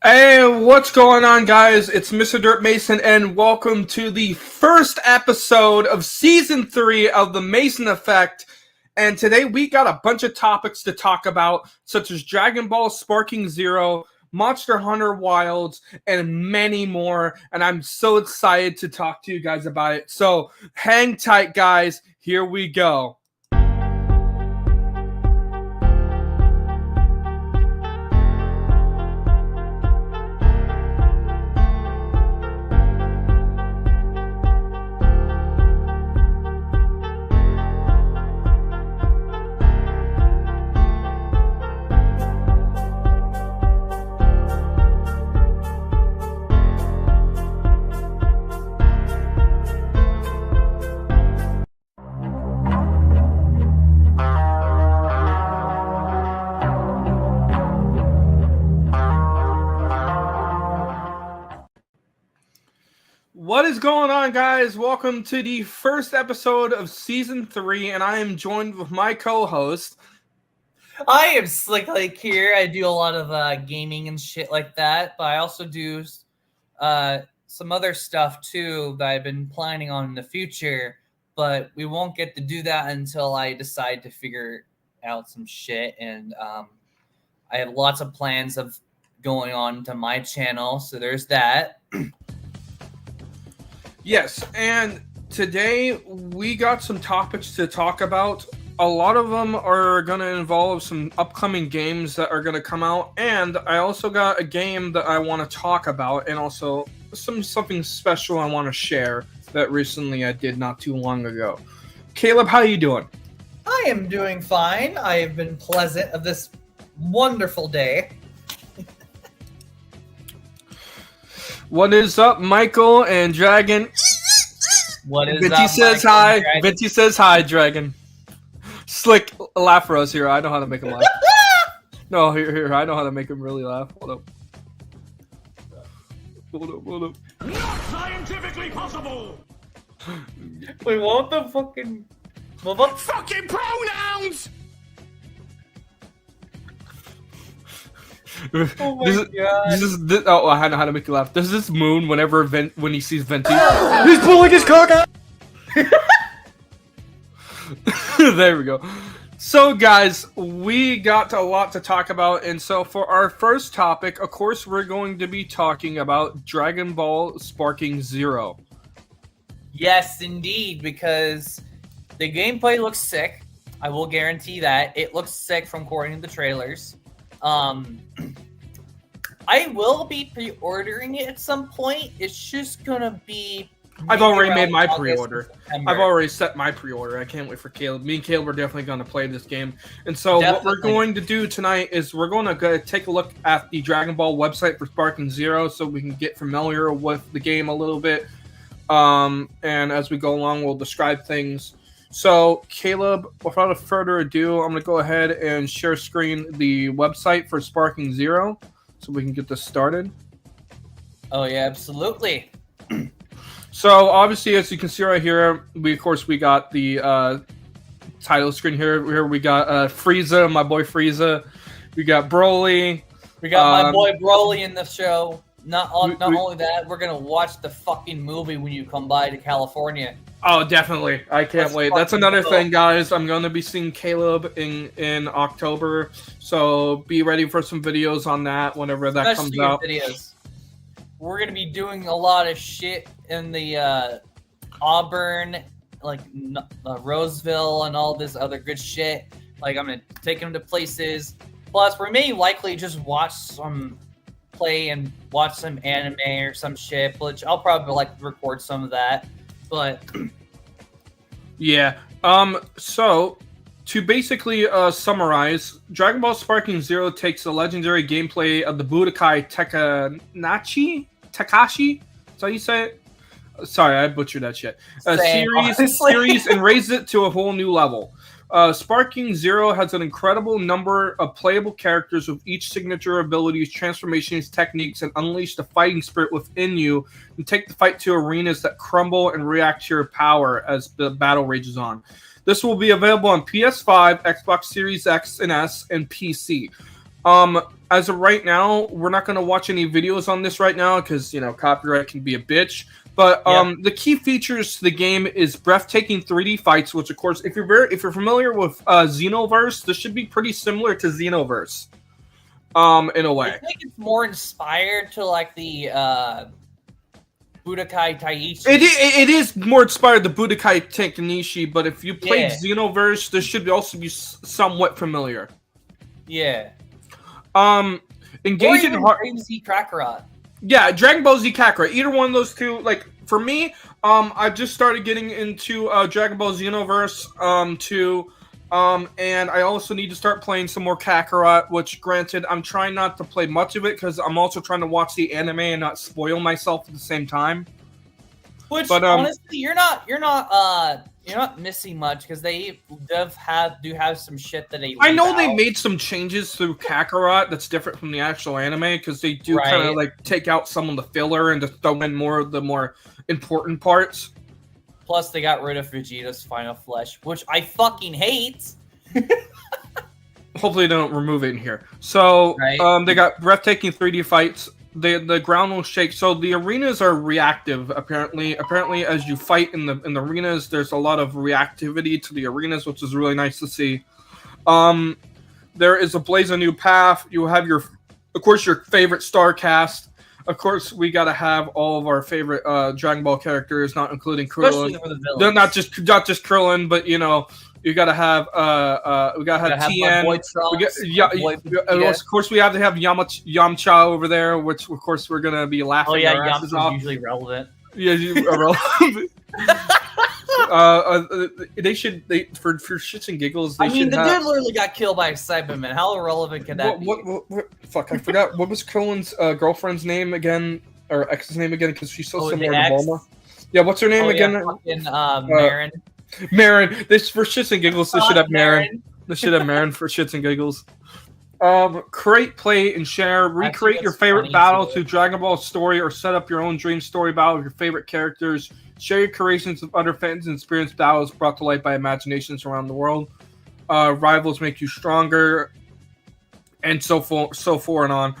Hey, what's going on, guys? It's Mr. Dirt Mason, and welcome to the first episode of Season 3 of The Mason Effect. And today we got a bunch of topics to talk about, such as Dragon Ball Sparking Zero, Monster Hunter Wilds, and many more. And I'm so excited to talk to you guys about it. So hang tight, guys. Here we go. What is going on, guys? Welcome to the first episode of Season 3, and I am joined with my co-host. I am Slick Lake here. I do a lot of gaming and shit like that, but I also do some other stuff too that I've been planning on in the future, but we won't get to do that until I decide to figure out some shit, and I have lots of plans of going on to my channel, so there's that. Yes, and today we got some topics to talk about. A lot of them are going to involve some upcoming games that are going to come out, and I also got a game that I want to talk about, and also something special I want to share that recently I did not too long ago. Caleb, how are you doing? I am doing fine. I have been pleasant of this wonderful day. What is up, Michael and Dragon? What is Vinty up, says Michael hi. and Dragon? Vinty says hi, Dragon. Slick, laugh for us here. I know how to make him laugh. No, here. I know how to make him really laugh. Hold up. Not scientifically possible! Wait, what the fucking... Fucking pronouns! Oh my god. Oh, I know how to make you laugh. There's this moon whenever when he sees Venti. He's pulling his cock out! There we go. So, guys, we got a lot to talk about, and so for our first topic, of course, we're going to be talking about Dragon Ball Sparking Zero. Yes, indeed, because the gameplay looks sick. I will guarantee that. It looks sick from according to the trailers. I will be pre-ordering it at some point. It's just gonna be... I've already made my August, pre-order. September. I've already set my pre-order. I can't wait for Caleb. Me and Caleb are definitely going to play this game. And so what we're going to do tonight is we're going to go take a look at the Dragon Ball website for Sparking Zero so we can get familiar with the game a little bit. And as we go along, we'll describe things. So, Caleb, without further ado, I'm going to go ahead and share screen the website for Sparking Zero so we can get this started. Oh, yeah, absolutely. So, obviously, as you can see right here, we got the title screen here. Here we got Frieza, my boy Frieza. We got Broly. We got my boy Broly in the show. Not only that, we're going to watch the fucking movie when you come by to California. Oh, definitely. I can't wait. That's another thing, guys. I'm going to be seeing Caleb in October. So be ready for some videos on that whenever that comes out. Videos. We're going to be doing a lot of shit in the Auburn, like Roseville and all this other good shit. Like, I'm going to take him to places. Plus, we may likely just watch some play and watch some anime or some shit, which I'll probably record some of that. But yeah. So to basically summarize, Dragon Ball Sparking Zero takes the legendary gameplay of the Budokai Takashi. That's how you say it? Sorry, I butchered that shit. Series and raises it to a whole new level. Sparking Zero has an incredible number of playable characters with each signature abilities, transformations, techniques, and unleash the fighting spirit within you and take the fight to arenas that crumble and react to your power as the battle rages on. This will be available on PS5, Xbox Series X and S, and PC. As of right now, we're not going to watch any videos on this right now because, you know, copyright can be a bitch. But the key features to the game is breathtaking 3D fights, which, of course, if you're familiar with Xenoverse, this should be pretty similar to Xenoverse, in a way. I think it's more inspired to like the Budokai Tenkaichi. It is more inspired the Budokai Tenkaichi, but if you played Xenoverse, this should also be somewhat familiar. Yeah. Engage in hard. Dragon Z Kakarot. Yeah, Dragon Ball Z Kakarot. Either one of those two. Like for me, I've just started getting into Dragon Ball Xenoverse too. And I also need to start playing some more Kakarot. Which, granted, I'm trying not to play much of it because I'm also trying to watch the anime and not spoil myself at the same time. Which, honestly, you're not missing much because they do have some shit that they. I know they made some changes through Kakarot that's different from the actual anime because they do kind of like take out some of the filler and just throw in more of the more important parts. Plus, they got rid of Vegeta's final flesh, which I fucking hate. Hopefully, they don't remove it in here. So, they got breathtaking 3D fights. The ground will shake. So the arenas are reactive. Apparently, as you fight in the arenas, there's a lot of reactivity to the arenas, which is really nice to see. There is a blaze a new path. You have your favorite star cast. Of course, we gotta have all of our favorite Dragon Ball characters, not including Krillin. They're not just Krillin, but you know. You gotta have Tien. Of course, we have to have Yamcha over there, which of course we're gonna be laughing our asses off. Usually relevant. Yeah, irrelevant. They should for shits and giggles. The dude literally got killed by a Cyberman. How irrelevant can that be? What? Fuck, I forgot. What was Krillin's girlfriend's name again, or ex's name again? Because she's so similar to Bulma. Yeah, what's her name again? Marin. Marin. This for shits and giggles. They should have Marin. They should have Marin for shits and giggles. Create, play, and share. Recreate your favorite battle to Dragon Ball story, or set up your own dream story battle with your favorite characters. Share your creations with other fans and experience battles brought to life by imaginations around the world. Rivals make you stronger, and so forth and on.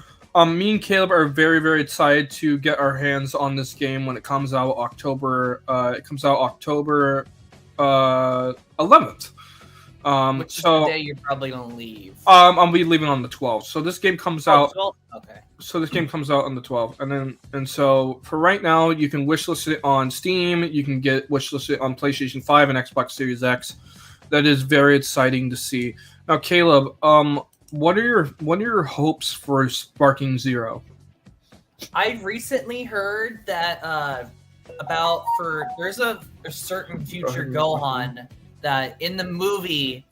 Me and Caleb are very, very excited to get our hands on this game when it comes out October. It comes out October 11th. Which is the day you're probably gonna leave. I'll be leaving on the 12th. So this game comes out. 12? Okay. So this game comes out on the 12th, and so for right now, you can wishlist it on Steam. You can get wishlist it on PlayStation 5 and Xbox Series X. That is very exciting to see. Now, Caleb, what are your hopes for Sparking Zero? I've recently heard that there's a certain future Gohan that in the movie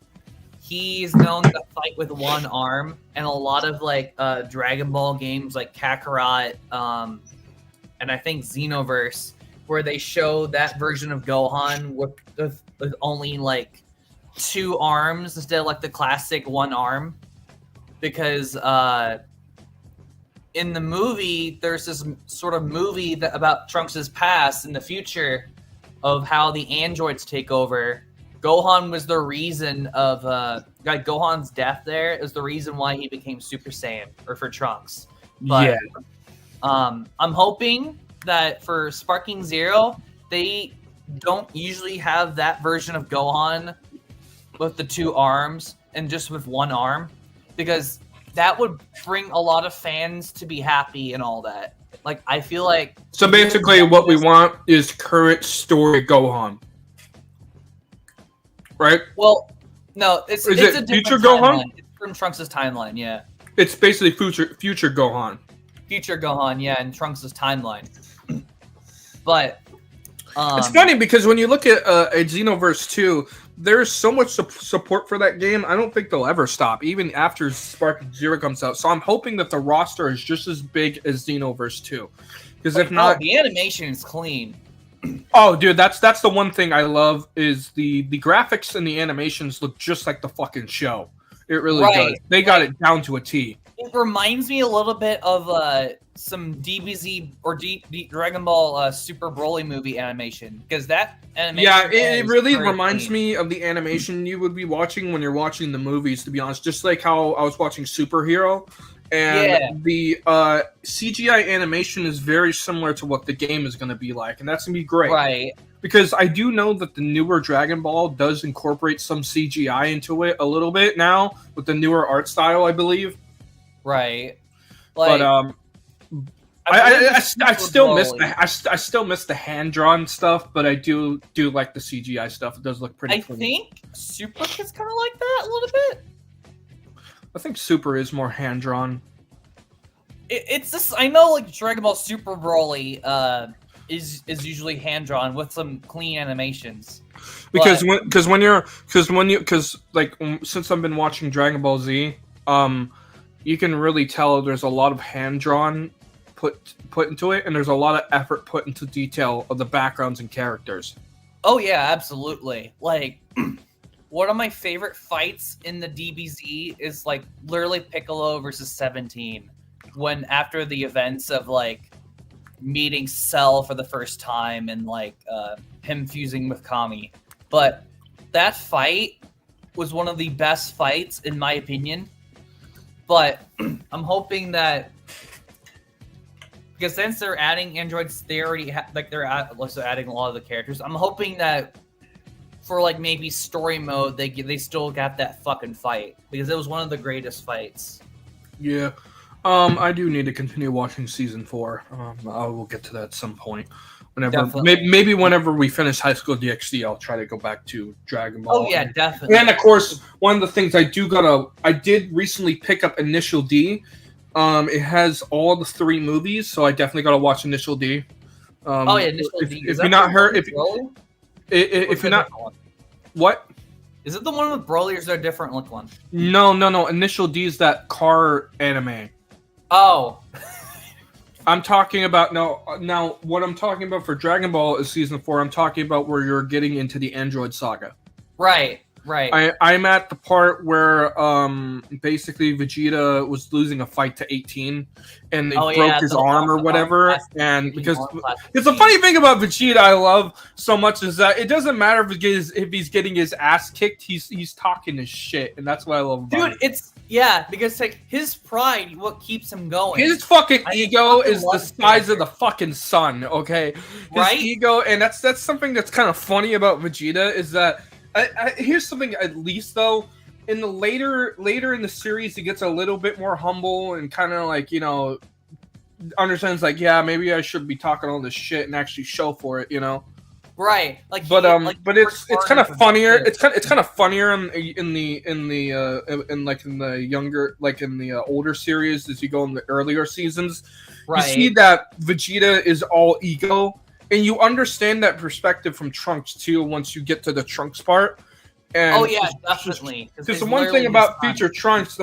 he's known to fight with one arm, and a lot of like Dragon Ball games like Kakarot and I think Xenoverse, where they show that version of Gohan with only like two arms instead of like the classic one arm, because in the movie there's this sort of movie about Trunks' past in the future of how the androids take over. Gohan was the reason of Gohan's death. There is the reason why he became Super Saiyan, or for Trunks. But, I'm hoping that for Sparking Zero, they don't usually have that version of Gohan with the two arms and just with one arm, because that would bring a lot of fans to be happy and all that. Like, I feel like... So basically what we want is current story Gohan. Right? Well, no, it's a different future timeline. Gohan? It's from Trunks' timeline, yeah. It's basically future Gohan. Future Gohan, yeah, in Trunks' timeline. But it's funny because when you look at Xenoverse 2, there's so much support for that game. I don't think they'll ever stop, even after Sparking Zero comes out. So I'm hoping that the roster is just as big as Xenoverse 2. Because if not, the animation is clean. Oh, dude, that's the one thing I love is the graphics and the animations look just like the fucking show. It really does. They got it down to a T. It reminds me a little bit of some DBZ or Dragon Ball Super Broly movie animation, because that animation. Yeah, it really very reminds clean. me of the animation you would be watching when you're watching the movies. To be honest, just like how I was watching Superhero, and the CGI animation is very similar to what the game is going to be like, and that's going to be great. Right. Because I do know that the newer Dragon Ball does incorporate some CGI into it a little bit now with the newer art style, I believe. Right. Like, but I still miss I still miss the hand drawn stuff, but I do like the CGI stuff. It does look pretty clean. I think Super is kind of like that a little bit. I think Super is more hand drawn. It's just, I know, like, Dragon Ball Super Broly is usually hand drawn with some clean animations. Because since I've been watching Dragon Ball Z, you can really tell there's a lot of hand drawn put into it, and there's a lot of effort put into detail of the backgrounds and characters. Oh yeah, absolutely. Like, one of my favorite fights in the DBZ is like literally Piccolo versus 17, when after the events of like meeting Cell for the first time and like him fusing with Kami. But that fight was one of the best fights in my opinion. But I'm hoping that, because since they're adding androids, they already they're also adding a lot of the characters. I'm hoping that for like maybe story mode, they still got that fucking fight, because it was one of the greatest fights. Yeah. I do need to continue watching season 4. I will get to that at some point. Maybe whenever we finish High School DxD, I'll try to go back to Dragon Ball. Oh yeah, definitely. And of course, one of the things I did recently pick up Initial D. It has all the 3 movies, so I definitely gotta watch Initial D. Initial D. If you're not hurt, if you're not, what? Is it the one with Broly, or is there a different look one? No. Initial D is that car anime. Oh. I'm talking about now. What I'm talking about for Dragon Ball is season 4. I'm talking about where you're getting into the Android saga. Right. I'm at the part where basically Vegeta was losing a fight to 18, and they broke his arm or whatever. And because it's a funny thing about Vegeta, I love so much is that it doesn't matter if he's getting his ass kicked. He's talking his shit, and that's what I love about it. Dude, because like his pride, what keeps him going. His fucking ego is the size of the fucking sun. Okay, his ego, and that's something that's kind of funny about Vegeta is that. Here's something, at least though, in the later in the series, he gets a little bit more humble and kind of like, understands like, yeah, maybe I should be talking all this shit and actually show for it, Right. Like, but it's kind of funnier. It's kind of funnier in the younger, like in the older series as you go in the earlier seasons. Right. You see that Vegeta is all ego. And you understand that perspective from Trunks too once you get to the Trunks part. And definitely. Because the one thing about Future Trunks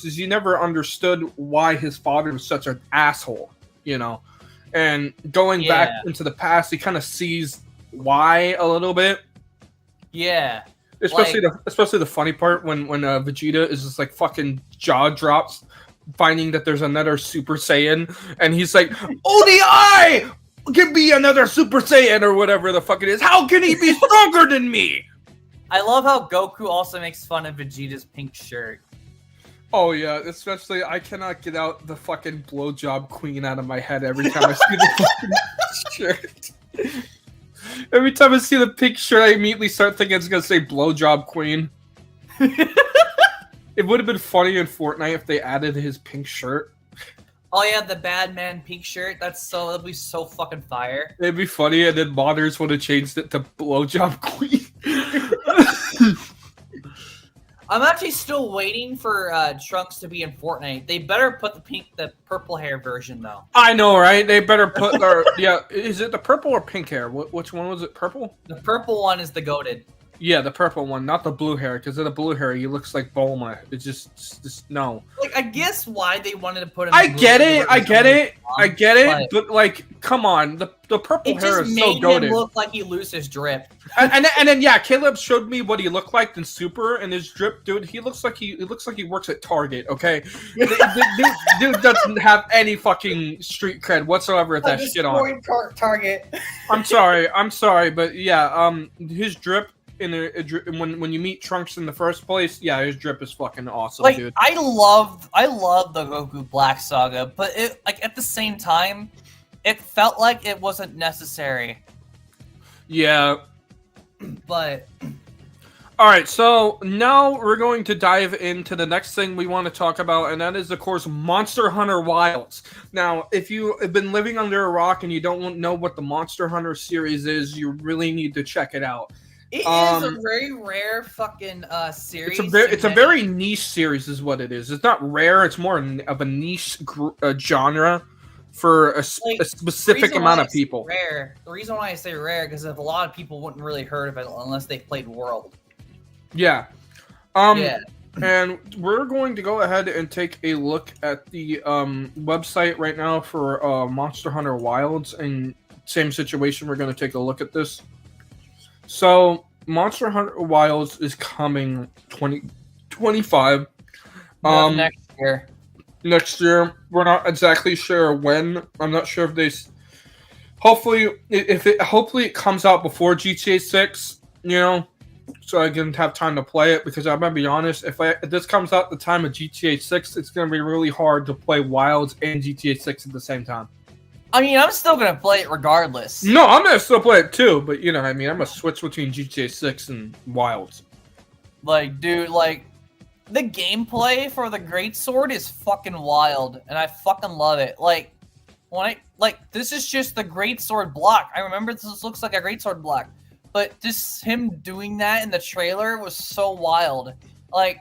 is you never understood why his father was such an asshole, And going back into the past, he kind of sees why a little bit. Yeah. Especially the funny part when Vegeta is just like fucking jaw drops, finding that there's another Super Saiyan, and he's like, ODI! Give me another Super Saiyan or whatever the fuck it is. How can he be stronger than me? I love how Goku also makes fun of Vegeta's pink shirt. Oh yeah, especially I cannot get out the fucking blowjob queen out of my head every time I see the fucking shirt. Every time I see the pink shirt, I immediately start thinking it's gonna say blowjob queen. It would have been funny in Fortnite if they added his pink shirt. Oh yeah, the bad man pink shirt. That'd be so fucking fire. It'd be funny, and then modders would have changed it to blowjob queen. I'm actually still waiting for Trunks to be in Fortnite. They better put the purple hair version though. I know, right? They better put is it the purple or pink hair? Which one was it? Purple? The purple one is the goated. Yeah, the purple one, not the blue hair, because of the blue hair, he looks like Bulma. It's just no. Like, I guess why they wanted to put him. I get it, but like, come on, the purple hair is so goated. It just made him look like he loses his drip. and then yeah, Caleb showed me what he looked like in Super, and his drip, dude. He looks like he works at Target. Okay, dude doesn't have any fucking street cred whatsoever with that shit on. Target. I'm sorry, but yeah, his drip. When you meet Trunks in the first place, yeah, his drip is fucking awesome, like, dude. I love the Goku Black Saga, but it like at the same time, it felt like it wasn't necessary. Yeah, but all right, so now we're going to dive into the next thing we want to talk about, and that is, of course, Monster Hunter Wilds. Now, if you have been living under a rock and you don't know what the Monster Hunter series is, you really need to check it out. It is a very rare fucking series. It's a very niche series, is what it is. It's not rare. It's more of a niche genre for a specific amount of people. Rare. The reason why I say rare because if a lot of people wouldn't really heard of it unless they played World. Yeah. Yeah. And we're going to go ahead and take a look at the website right now for Monster Hunter Wilds. And same situation, we're going to take a look at this. So, Monster Hunter Wilds is coming 2025. Next year. Next year. We're not exactly sure when. I'm not sure if they... Hopefully it comes out before GTA 6, you know, so I can have time to play it, because I'm going to be honest, if this comes out the time of GTA 6, it's going to be really hard to play Wilds and GTA 6 at the same time. I mean, I'm still gonna play it regardless. No, I'm gonna still play it too, but you know what I mean? I'm gonna switch between GTA 6 and Wilds. Like, dude, like, the gameplay for the Greatsword is fucking wild, and I fucking love it. Like, this is just the Greatsword block. I remember this looks like a Greatsword block, but just him doing that in the trailer was so wild. Like,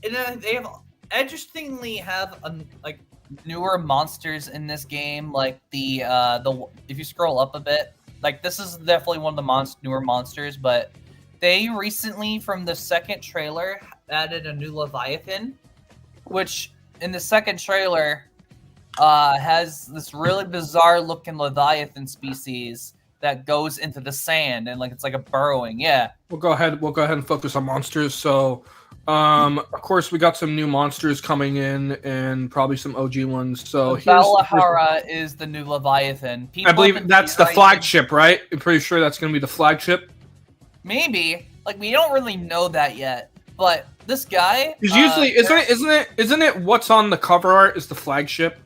and they have, interestingly have, like, newer monsters in this game, like the if you scroll up a bit, like this is definitely one of the newer monsters, but they recently, from the second trailer, added a new Leviathan, which in the second trailer has this really bizarre looking Leviathan species that goes into the sand and like it's like a burrowing. Yeah, we'll go ahead and focus on monsters. So of course, we got some new monsters coming in, and probably some OG ones. So Valahara is the new Leviathan. I believe that's the flagship, right? I'm pretty sure that's going to be the flagship. Maybe. Like, we don't really know that yet. But this guy is usually isn't it what's on the cover art is the flagship?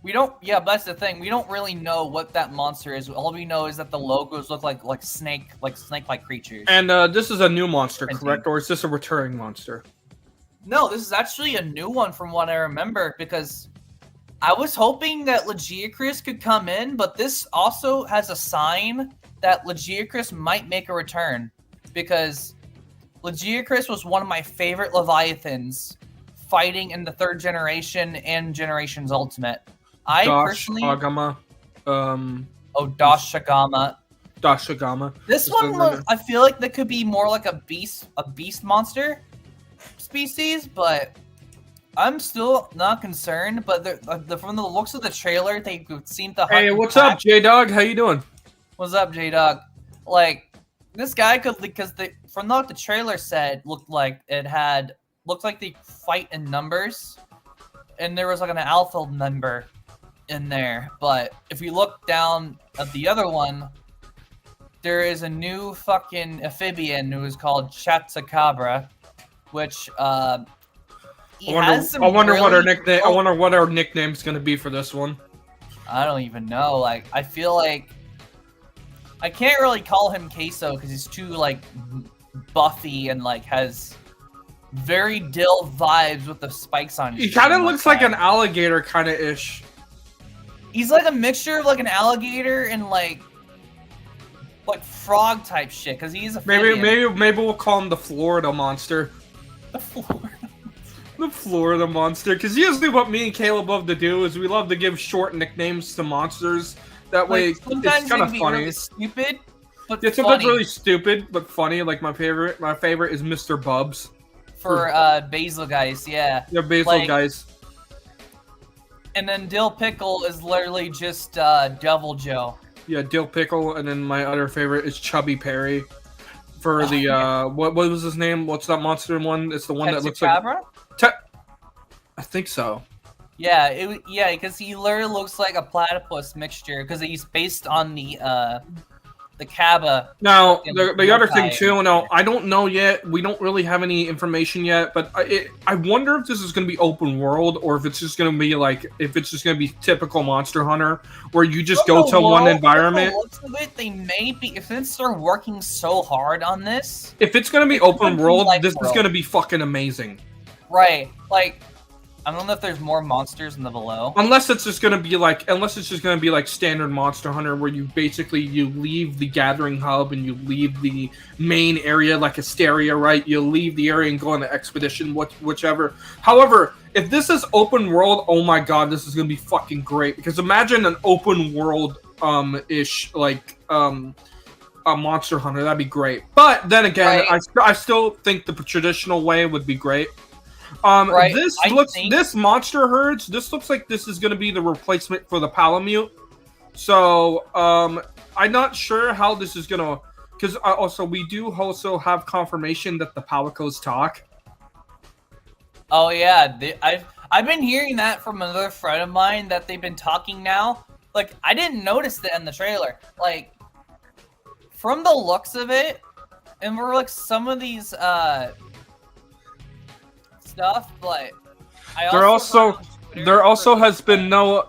We don't. Yeah, but that's the thing. We don't really know what that monster is. All we know is that the logos look like snake-like creatures. And this is a new monster, correct? Or is this a returning monster? No, this is actually a new one from what I remember, because I was hoping that Legiacris could come in, but this also has a sign that Legiacris might make a return, because Legiacris was one of my favorite Leviathans fighting in the 3rd generation and Generations Ultimate. Dashagama. Dashagama. This one, I feel like that could be more like a beast monster species, but I'm still not concerned. But from the looks of the trailer, they seem to. Hey, what's up, J-Dog? How you doing? What's up, J-Dog? Like, this guy could, because from what the trailer said, looked like they fight in numbers, and there was like an alpha member in there. But if you look down at the other one, there is a new fucking amphibian who is called Chatsacabra, which I wonder what our nickname's gonna be for this one. I don't even know. Like, I feel like I can't really call him Queso because he's too like buffy and like has very Dill vibes with the spikes on his He kind of looks like an alligator kind of ish. He's like a mixture of like an alligator and like frog type shit, because he's a maybe we'll call him the Florida monster. The Florida monster, because usually what me and Caleb love to do is we love to give short nicknames to monsters. That way, it's kind of funny. Really stupid, but yeah, sometimes really stupid but funny. Like my favorite is Mr. Bubs for Basil guys. Yeah, Basil guys. And then Dill Pickle is literally just Devil Joe. Yeah, Dill Pickle, and then my other favorite is Chubby Perry. For the what was his name? What's that monster one? It's the one that looks like. I think so. Yeah, because he literally looks like a platypus mixture because he's based on the Kaba. Now, the other thing too, now I don't know yet. We don't really have any information yet, but I wonder if this is going to be open world or if it's just going to be like typical Monster Hunter where you just go to one environment. Looks of it, they may be if they're working so hard on this. If it's going to be open world, this is going to be fucking amazing. Right, like. I don't know if there's more monsters in the below. Unless it's just gonna be like standard Monster Hunter, where you leave the gathering hub and you leave the main area like Asteria, right? You leave the area and go on the expedition, whichever. However, if this is open world, oh my god, this is gonna be fucking great. Because imagine an open world ish a Monster Hunter, that'd be great. But then again, right. I still think the traditional way would be great. This Monster Herds, this looks like this is going to be the replacement for the Palamute. So, I'm not sure how this is going to... Because we do also have confirmation that the Palicos talk. Oh, yeah. I've been hearing that from another friend of mine, that they've been talking now. Like, I didn't notice that in the trailer. Like, from the looks of it, and we're like some of these, stuff, but there also has been no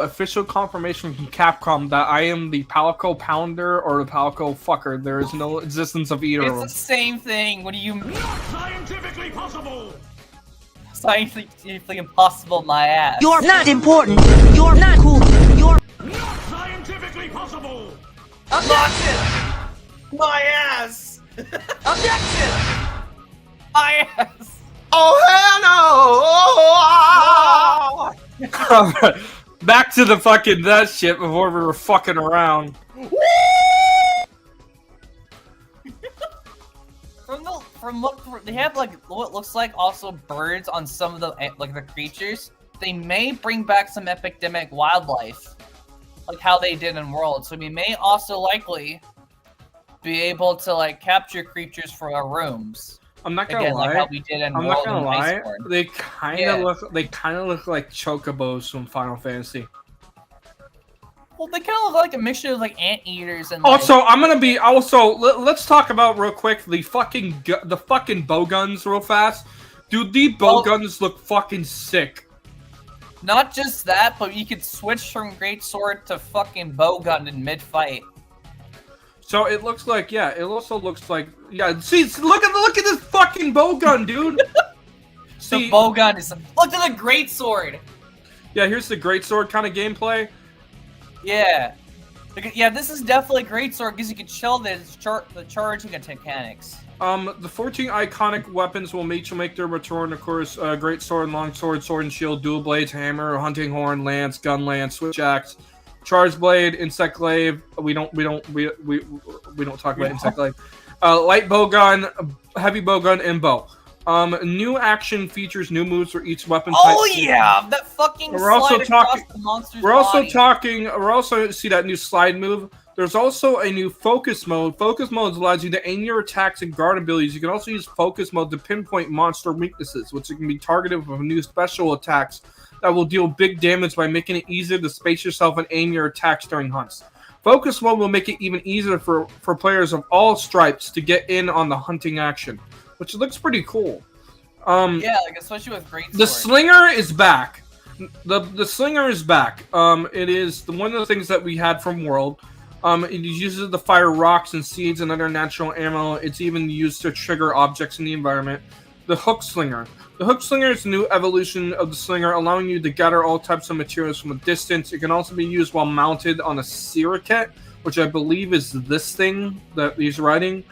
official confirmation from Capcom that I am the Palico Pounder or the Palico Fucker. There is no existence of either of them. It's the same thing. What do you mean? Not scientifically possible. Scientifically impossible, my ass. You're not important. You're not cool. You're not scientifically possible. Objection! My ass! Objection! My ass! Oh hell no! Oh! Back to the fucking that shit before we were fucking around. They have like what looks like also birds on some of the the creatures. They may bring back some epidemic wildlife, like how they did in World. So we may also likely be able to capture creatures for our rooms. I'm not gonna lie. Like how we did in I'm World not gonna lie. Iceborne. They kind of look like chocobos from Final Fantasy. Well, they kind of look like a mixture of anteaters and. Also, let's talk about real quick the fucking bow guns real fast. Dude, the bow guns look fucking sick. Not just that, but you could switch from greatsword to fucking bow gun in mid-fight. So it looks like, yeah. It also looks like, yeah. See, look at this fucking bow gun, dude. See, the bow gun is. Look at the greatsword. Yeah, here's the greatsword kind of gameplay. Yeah, yeah. This is definitely greatsword because you can chill the charging mechanics. The 14 iconic weapons will make their return. Of course, greatsword, longsword, sword and shield, dual blades, hammer, hunting horn, lance, gun lance, switch axe. Charge blade, insect glaive. We don't talk about insect glaive. Light bow gun, heavy bow gun, and bow. New action features new moves for each weapon type. Oh yeah, that fucking. We're also talking. We're also see that new slide move. There's also a new focus mode. Focus mode allows you to aim your attacks and guard abilities. You can also use focus mode to pinpoint monster weaknesses, which can be targeted with new special attacks that will deal big damage by making it easier to space yourself and aim your attacks during hunts. Focus mode will make it even easier for players of all stripes to get in on the hunting action, which looks pretty cool. Yeah, especially with great. The slinger is back. The slinger is back. It is one of the things that we had from World. It uses it to fire rocks and seeds and other natural ammo. It's even used to trigger objects in the environment. The hook slinger. The hook slinger is a new evolution of the slinger, allowing you to gather all types of materials from a distance. It can also be used while mounted on a Siraket, which I believe is this thing that he's riding.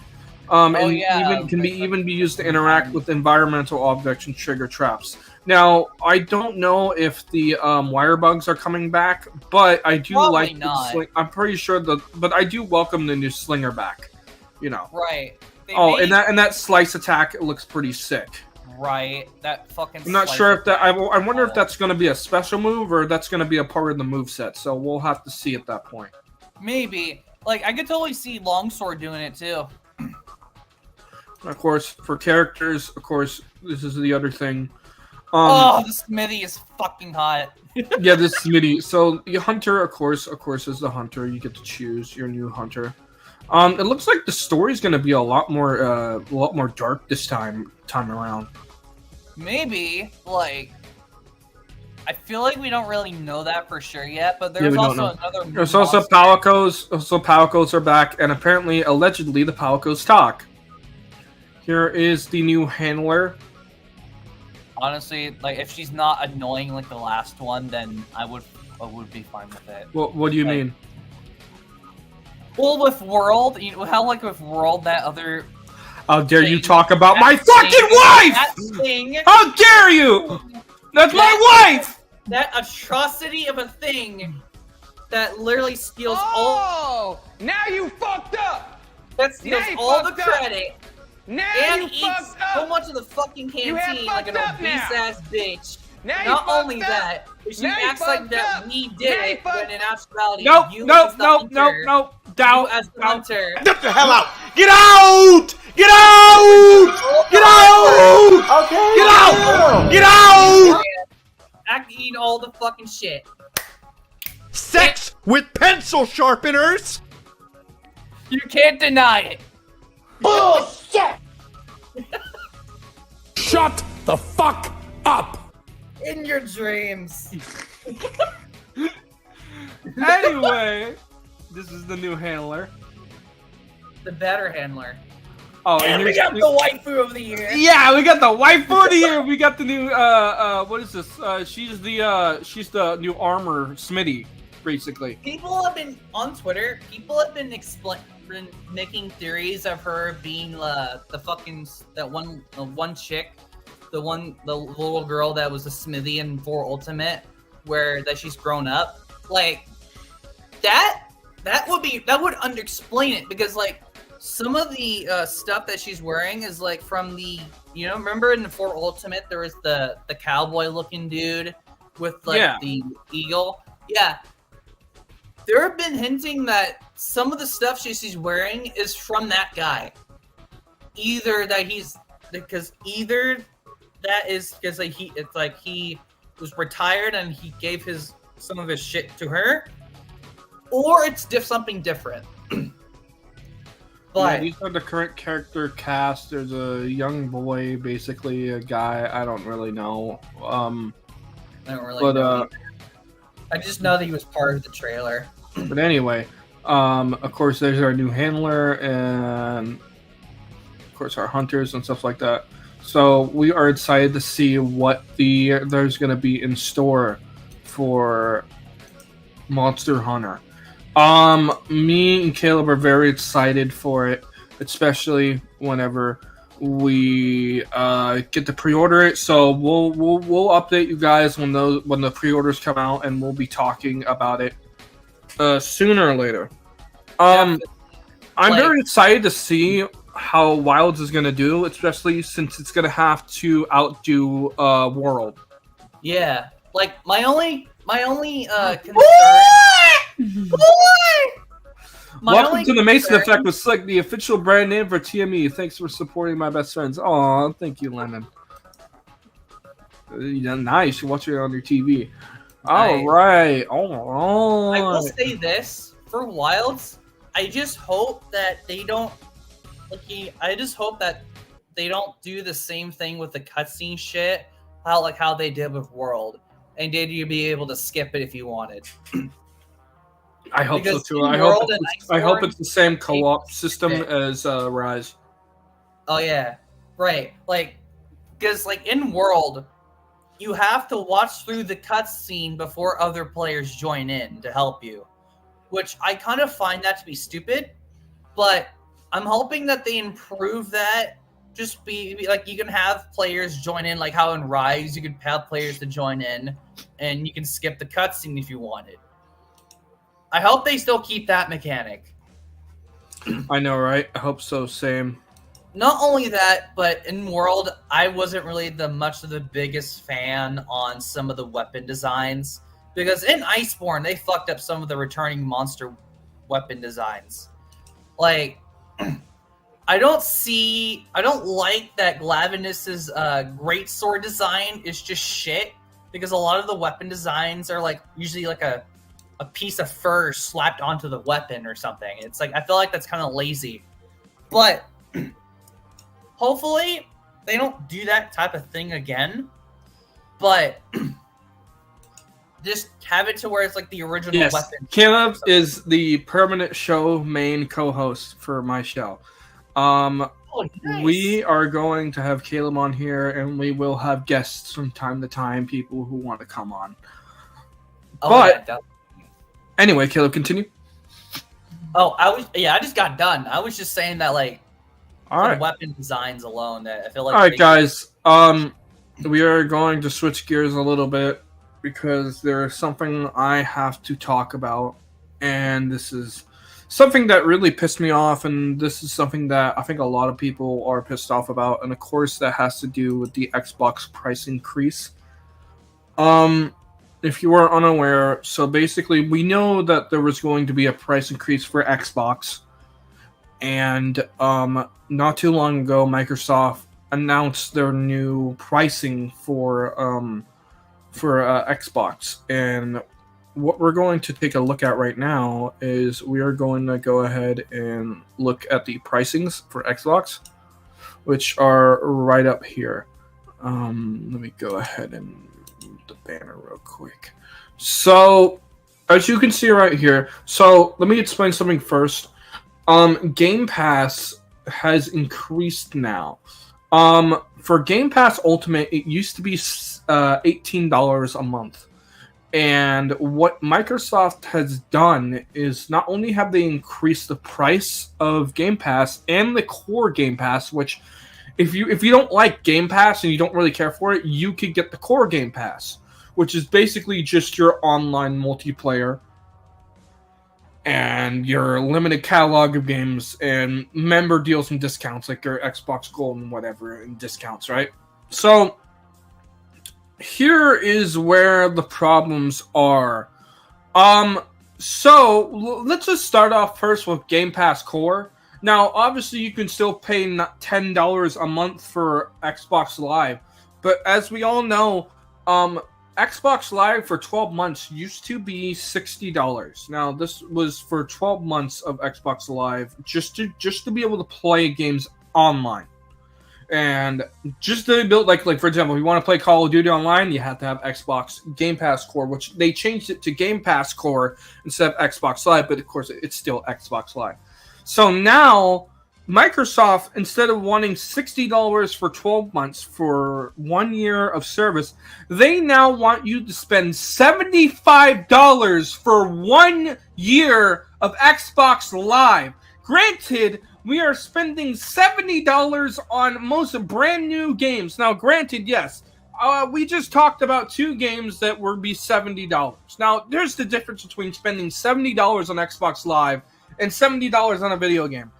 Can even be used to interact with environmental objects and trigger traps. Now, I don't know if the wire bugs are coming back, but I do Probably like not. I'm pretty sure but I do welcome the new slinger back. You know. Right. And that slice attack looks pretty sick. Right. That fucking. I'm not sure if that. I wonder if that's going to be a special move or that's going to be a part of the move set. So we'll have to see at that point. Maybe. Like, I could totally see Longsword doing it too. Of course, for characters, of course, this is the other thing. Oh, the Smithy is fucking hot. Yeah, this Smitty. So the hunter, of course, is the hunter. You get to choose your new hunter. It looks like the story's going to be a lot more dark this time around. Maybe, like, I feel like we don't really know that for sure yet, but there's also another. There's also Palicos. Also, Palicos are back, and apparently, allegedly, the Palicos talk. Here is the new handler. Honestly, like, if she's not annoying like the last one, then I would be fine with it. What do you mean? Well, with World, you know how like with World that other. How dare you talk about my fucking wife! That thing! How dare you! That's my wife! That atrocity of a thing that literally steals all. Oh! Now you fucked up! That steals all the credit. Now And you eats fucked up! so much of the fucking canteen like an fucked up obese now. ass bitch. Now you Not fucked only up. that, but she Now you acts like fucked that up. we Now did you it when fucked in up. actuality Nope, you nope, as the nope, hunter, nope, nope. Doubt. you as the hunter. Get the hell out! Get out! Get out! Get out! Okay. Get out! Get out! Act eat all the fucking shit. Sex with pencil sharpeners! You can't deny it. Bullshit! Shut the fuck up! In your dreams. Anyway, this is the new handler. The better handler. Oh, And we here's- got the waifu of the year. Yeah, we got the waifu of the year. We got the new what is this? She's the new armor Smitty, basically. People have been on Twitter. People have been making theories of her being the fucking that one chick, the little girl that was a Smithy in 4 Ultimate, that she's grown up. Like that would explain it because like some of the stuff that she's wearing is like from the remember in the 4 Ultimate there was the cowboy looking dude with like the eagle. Yeah. There have been hinting that some of the stuff she's wearing is from that guy. Either that he was retired and he gave some of his shit to her, or it's something different. But these are the current character cast. There's a young boy, basically a guy. I don't really know. I don't really know. I just know that he was part of the trailer. But anyway, of course, there's our new handler and, of course, our hunters and stuff like that. So we are excited to see what there's going to be in store for Monster Hunter. Me and Caleb are very excited for it, especially whenever we get to pre-order it. So we'll update you guys when the pre-orders come out, and we'll be talking about it sooner or later. I'm very excited to see how Wilds is going to do, especially since it's going to have to outdo World. Yeah, like my only concern. Welcome to the Mason Effect with Slick, the official brand name for TME. Thanks for supporting my best friends. Aw, thank you, Lennon. Nice. You watch it on your TV. All right. I will say this for Wilds. I just hope that they don't. I just hope that they don't do the same thing with the cutscene shit. How they did with World, and did you be able to skip it if you wanted? I hope so too. I hope it's the same co-op system as Rise. Oh yeah, right. Like, because like in World, you have to watch through the cutscene before other players join in to help you, which I kind of find that to be stupid. But I'm hoping that they improve that just be like, you can have players join in, like how in Rise you could have players to join in, and you can skip the cutscene if you wanted. I hope they still keep that mechanic. I know, right? I hope so. Same. Not only that, but in World, I wasn't really much of the biggest fan on some of the weapon designs, because in Iceborne they fucked up some of the returning monster weapon designs. Like, I don't like that Glavenus's greatsword design is just shit, because a lot of the weapon designs are like usually like a piece of fur slapped onto the weapon or something. It's like, I feel like that's kind of lazy. But hopefully they don't do that type of thing again. But just have it to where it's like the original weapon. Caleb is the permanent show main co-host for my show. Nice. We are going to have Caleb on here, and we will have guests from time to time, people who want to come on. Anyway, Caleb, continue. I just got done. I was just saying that, like, all right, the weapon designs alone, that I feel like. All right, guys. We are going to switch gears a little bit because there is something I have to talk about, and this is something that really pissed me off, and this is something that I think a lot of people are pissed off about, and of course that has to do with the Xbox price increase. If you are unaware, so basically we know that there was going to be a price increase for Xbox, and not too long ago Microsoft announced their new pricing for Xbox, and what we're going to take a look at right now is we are going to go ahead and look at the pricings for Xbox, which are right up here. Let me go ahead and move the banner real quick. So, as you can see right here, so let me explain something first. Game Pass has increased now. For Game Pass Ultimate, it used to be $18 a month. And what Microsoft has done is not only have they increased the price of Game Pass and the core Game Pass, which if you don't like Game Pass and you don't really care for it, you could get the core Game Pass, which is basically just your online multiplayer and your limited catalog of games and member deals and discounts like your Xbox Gold and whatever and discounts, right? So here is where the problems are. So let's just start off first with Game Pass Core. Now, obviously, you can still pay $10 a month for Xbox Live, but as we all know, Xbox Live for 12 months used to be $60. Now, this was for 12 months of Xbox Live, just to be able to play games online. And just to build, like for example, if you want to play Call of Duty online, you have to have Xbox Game Pass Core, which they changed it to Game Pass Core instead of Xbox Live, but of course it's still Xbox Live. So now Microsoft, instead of wanting $60 for 12 months for 1 year of service, they now want you to spend $75 for 1 year of Xbox Live. Granted, we are spending $70 on most brand new games. Now, granted, yes, we just talked about 2 games that would be $70. Now, there's the difference between spending $70 on Xbox Live and $70 on a video game.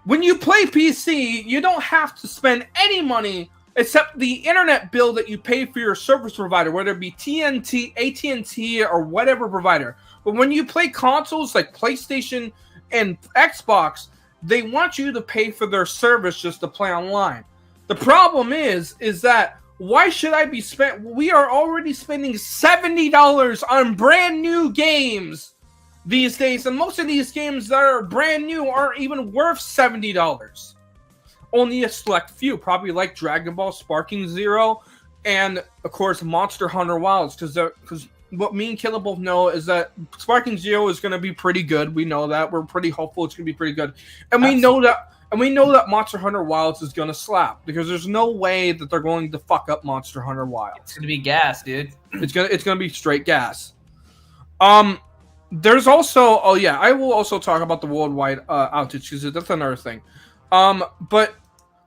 When you play PC, you don't have to spend any money except the internet bill that you pay for your service provider, whether it be TNT, AT&T, or whatever provider. But when you play consoles like PlayStation and Xbox, they want you to pay for their service just to play online. The problem is that why should I be spent? We are already spending $70 on brand new games these days, and most of these games that are brand new aren't even worth $70. Only a select few, probably like Dragon Ball Sparking Zero, and of course Monster Hunter Wilds, because what me and Caleb both know is that Sparking Zero is going to be pretty good. We know that. We're pretty hopeful it's going to be pretty good. And we know that Monster Hunter Wilds is going to slap, because there's no way that they're going to fuck up Monster Hunter Wilds. It's going to be gas, dude. It's going to be straight gas. There's also I will also talk about the worldwide outage, because that's another thing. But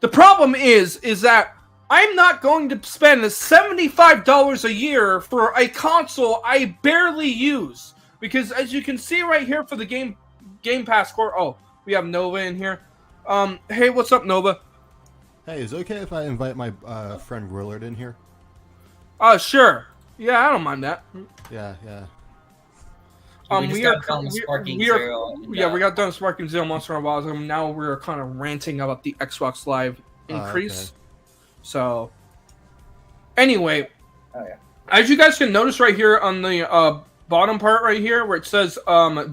The problem is that I'm not going to spend $75 a year for a console I barely use. Because as you can see right here for the Game Pass core, oh, we have Nova in here. Hey, what's up, Nova? Hey, is it okay if I invite my friend Willard in here? Sure. Yeah, I don't mind that. Yeah. We got done Sparking Zero. We got done Sparking Zero Monster Hunter Wilds, and now we're kind of ranting about the Xbox Live increase. Okay. So, anyway, as you guys can notice right here on the bottom part right here, where it says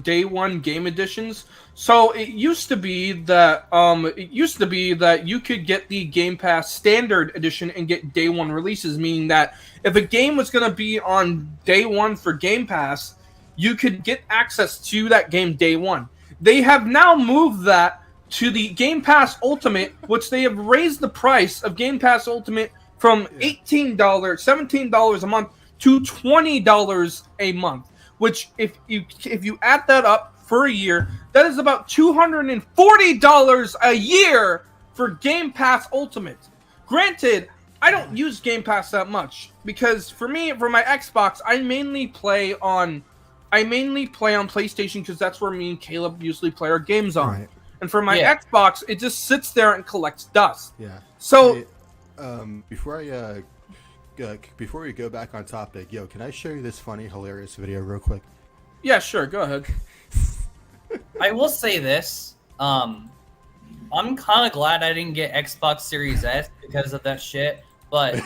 Day One Game Editions. So it used to be that you could get the Game Pass Standard Edition and get Day One releases, meaning that if a game was going to be on Day One for Game Pass, you could get access to that game Day One. They have now moved that to the Game Pass Ultimate, which they have raised the price of Game Pass Ultimate from $17 a month to $20 a month. Which, if you add that up for a year, that is about $240 a year for Game Pass Ultimate. Granted, I don't use Game Pass that much because for my Xbox, I mainly play on PlayStation because that's where me and Caleb usually play our games on. Right. And for my Xbox, it just sits there and collects dust. Yeah. So, hey, before we go back on topic, can I show you this funny, hilarious video real quick? Yeah, sure. Go ahead. I will say this. I'm kind of glad I didn't get Xbox Series S because of that shit. But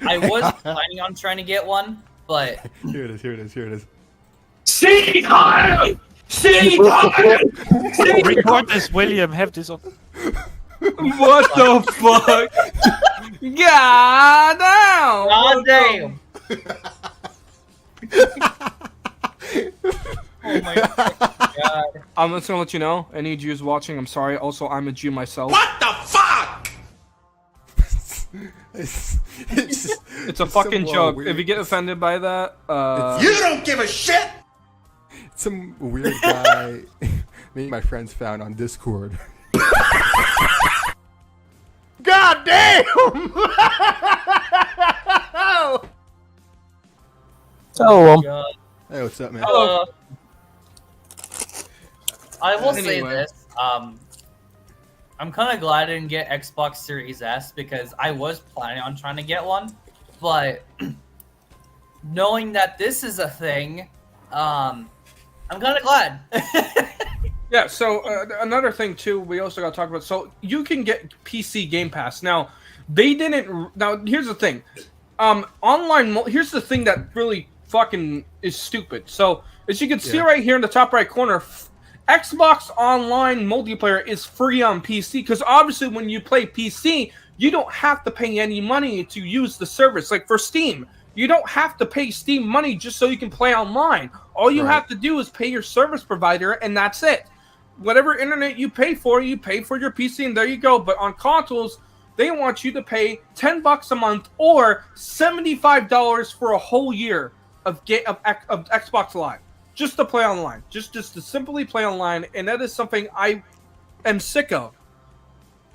I was planning on trying to get one. But here it is. See time! Record this, William. Have this on. What the fuck? God damn! Oh my god. I'm just gonna let you know, any Jews watching, I'm sorry. Also, I'm a Jew myself. What the fuck? It's a fucking joke. Weird. If you get offended by that, you don't give a shit! Some weird guy me and my friends found on Discord. God damn! Oh, Hey, what's up, man? I will say this. I'm kind of glad I didn't get Xbox Series S because I was planning on trying to get one, but knowing that this is a thing, I'm kind of glad. Yeah, so another thing too, we also got to talk about. So you can get PC Game Pass now. They didn't. Now here's the thing. Online. Here's the thing that really fucking is stupid. So as you can see right here in the top right corner, Xbox Online multiplayer is free on PC because obviously when you play PC, you don't have to pay any money to use the service. Like for Steam, you don't have to pay Steam money just so you can play online. All you have to do is pay your service provider, and that's it. Whatever internet you pay for your PC, and there you go. But on consoles, they want you to pay $10 a month or $75 for a whole year of Xbox Live just to play online, just to simply play online, and that is something I am sick of.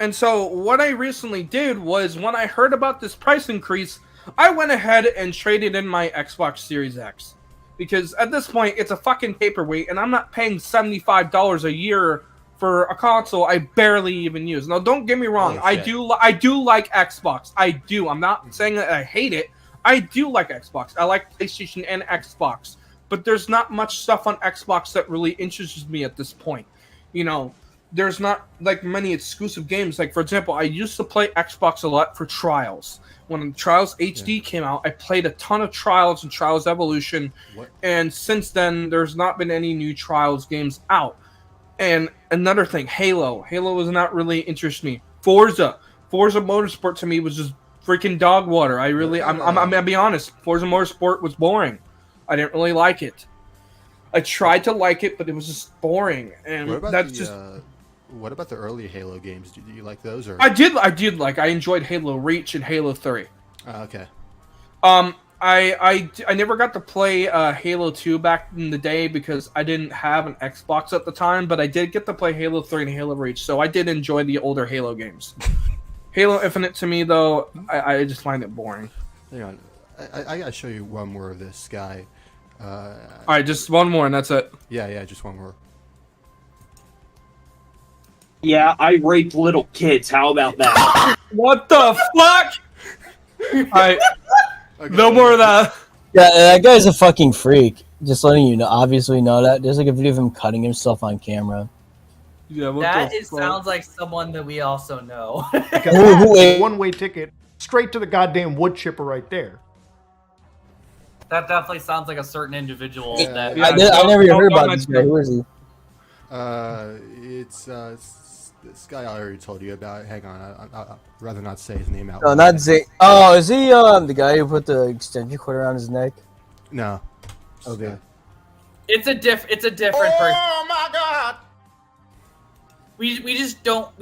And so what I recently did was when I heard about this price increase, I went ahead and traded in my Xbox Series X. Because at this point, it's a fucking paperweight, and I'm not paying $75 a year for a console I barely even use. Now, don't get me wrong. I do like Xbox. I do. I'm not saying that I hate it. I do like Xbox. I like PlayStation and Xbox. But there's not much stuff on Xbox that really interests me at this point. You know, there's not like many exclusive games. Like, for example, I used to play Xbox a lot for Trials. When Trials HD came out, I played a ton of Trials and Trials Evolution. And since then, there's not been any new Trials games out. And another thing, Halo. Halo was not really interesting me. Forza Motorsport to me was just freaking dog water. I'm gonna be honest. Forza Motorsport was boring. I didn't really like it. I tried to like it, but it was just boring. And what about the early Halo games? Do you like those? Or I did. I enjoyed Halo Reach and Halo 3. Okay. I never got to play Halo 2 back in the day because I didn't have an Xbox at the time, but I did get to play Halo 3 and Halo Reach, so I did enjoy the older Halo games. Halo Infinite to me though, I just find it boring. Hang on, I gotta show you one more of this guy. All right, just one more and that's it. Yeah, just one more. Yeah, I raped little kids. How about that? What the fuck? All right, no more of that. Yeah, that guy's a fucking freak. Just letting you know, obviously know that. There's like a video of him cutting himself on camera. Yeah, what That the fuck? sounds like someone that we also know. One-way ticket straight to the goddamn wood chipper right there. That definitely sounds like a certain individual. Yeah. That I never even heard about this guy. Who is he? It's this guy I already told you about. Hang on, I'd rather not say his name out. No, loud. not Zay. Oh, is he the guy who put the extension cord around his neck? No. Okay. it's a different person. Oh my god! We just don't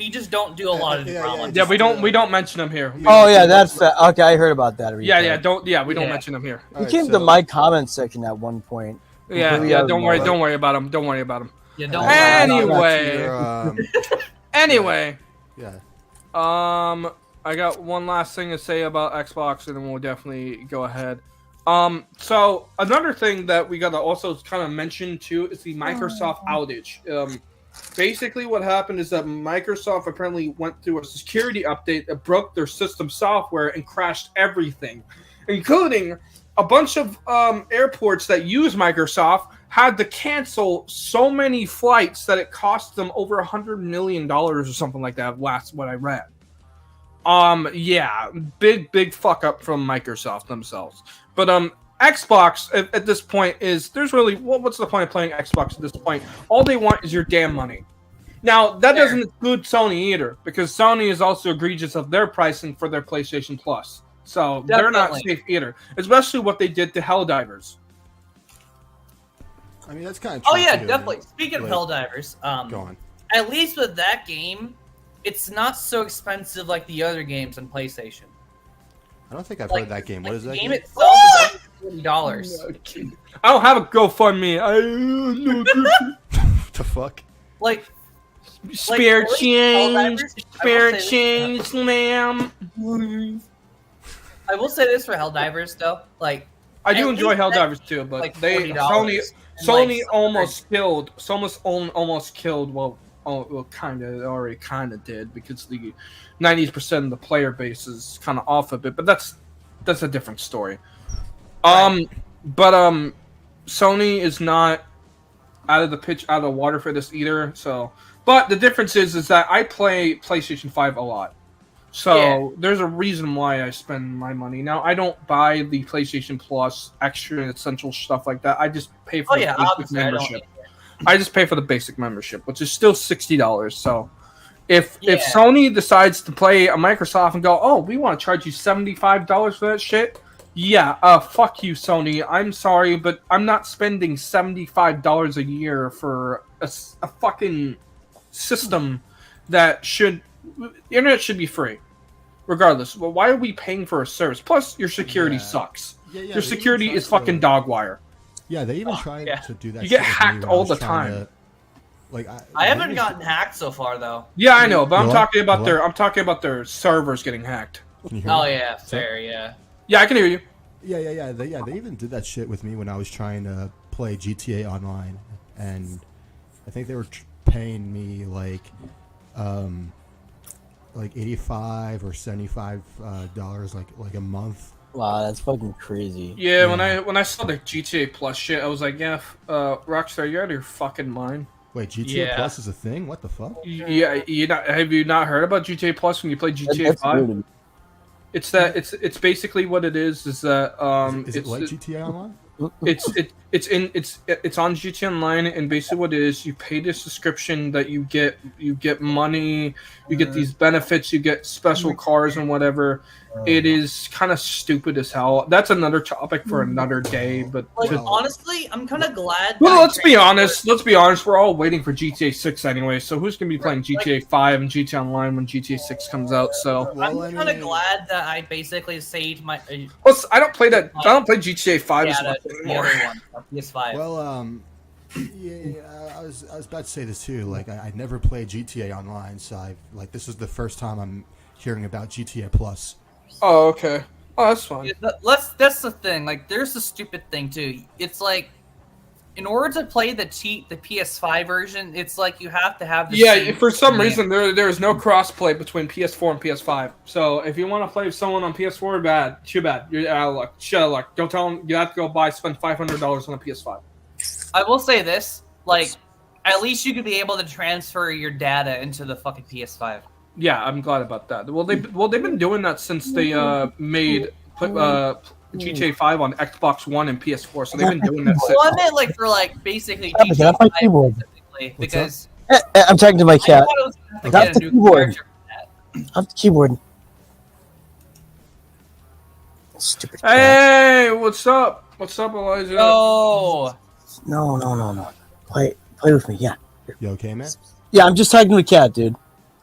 do a lot of drama. Yeah, we don't mention him here. Oh yeah, that's okay. I heard about that. We don't mention him here. He came to my comment section at one point. Yeah, don't worry about him. Don't worry about him. Yeah, don't. Anyway. Yeah. I got one last thing to say about Xbox, and then we'll definitely go ahead. So another thing that we gotta also kind of mention too is the Microsoft outage. Basically, what happened is that Microsoft apparently went through a security update that broke their system software and crashed everything, including a bunch of airports that use Microsoft had to cancel so many flights that it cost them over $100 million or something like that. Last what I read. Yeah, big fuck up from Microsoft themselves. But Xbox at this point is there's really what's the point of playing Xbox at this point? All they want is your damn money. Now that doesn't include Sony either, because Sony is also egregious of their pricing for their PlayStation Plus. So they're not safe either, especially what they did to Helldivers. I mean, that's kind of. Oh yeah, definitely. Speaking of Helldivers, go on. At least with that game, it's not so expensive like the other games on PlayStation. I don't think I've heard that game. What is that game? Itself is only $40. I don't have a GoFundMe. What the fuck? Like spare change, ma'am. I will say this for Helldivers though, like I do enjoy Helldivers too, but like Sony almost killed. Well, kind of did, because the 90% of the player base is kind of off of it, but that's a different story. But Sony is not out of the water for this either. So, but the difference is that I play PlayStation 5 a lot, so there's a reason why I spend my money. Now I don't buy the PlayStation Plus extra and essential stuff like that. I just pay for the basic membership. I just pay for the basic membership, which is still $60. So, if Sony decides to play a Microsoft and go, oh, we want to charge you $75 for that shit, fuck you, Sony. I'm sorry, but I'm not spending $75 a year for a fucking system that the internet should be free, regardless. Well, why are we paying for a service? Plus, your security sucks. Your security is fucking dog wire. Yeah, they even tried to do that. You get hacked all the time. I haven't gotten hacked so far though. Yeah, I know, but I'm talking about their servers getting hacked. Oh yeah, fair, yeah. Yeah, I can hear you. Yeah. They even did that shit with me when I was trying to play GTA Online, and I think they were paying me like $85 or $75 like a month. Wow, that's fucking crazy. Yeah, when I saw the GTA Plus shit, I was like, Rockstar, you're out of your fucking mind. Wait, GTA Plus is a thing? What the fuck? Yeah, have you not heard about GTA Plus when you play GTA 5? It's basically what it is that is it like GTA Online? It's on GTA Online, and basically what it is, you pay the subscription that you get money, you get these benefits, you get special cars and whatever. It is kind of stupid as hell. That's another topic for another day. But honestly, I'm kind of glad. Well, let's be honest. We're all waiting for GTA 6 anyway. So who's gonna be playing GTA 5 and GTA Online when GTA 6 comes out? So I'm kind of glad that I basically saved my. I don't play that. I don't play GTA 5 as much anymore. PS5. Well, I was about to say this too. Like, I never played GTA Online, so this is the first time I'm hearing about GTA Plus. Oh, okay. Oh, that's fine. That's the thing. Like, there's the stupid thing too. It's like, in order to play the PS5 version, it's like you have to have the same for some reason there is no crossplay between PS4 and PS5. So if you want to play with someone on PS4, too bad. You're out of luck. Shut of luck. Don't tell them you have to go spend $500 on a PS5. I will say this, like, at least you could be able to transfer your data into the fucking PS5. Yeah, I'm glad about that. Well, they've been doing that since they made GTA 5 on Xbox One and PS4, so they've been doing that since. Well, I meant like for like basically Get GTA off my 5 keyboard. specifically, because I'm talking to my cat. I thought it was gonna have to Not get the a new keyboard. character for that. Off the keyboard. Stupid cat. Hey, what's up? What's up, Elijah? Oh, No. Play with me, yeah. You okay, man? Yeah, I'm just talking to the cat, dude.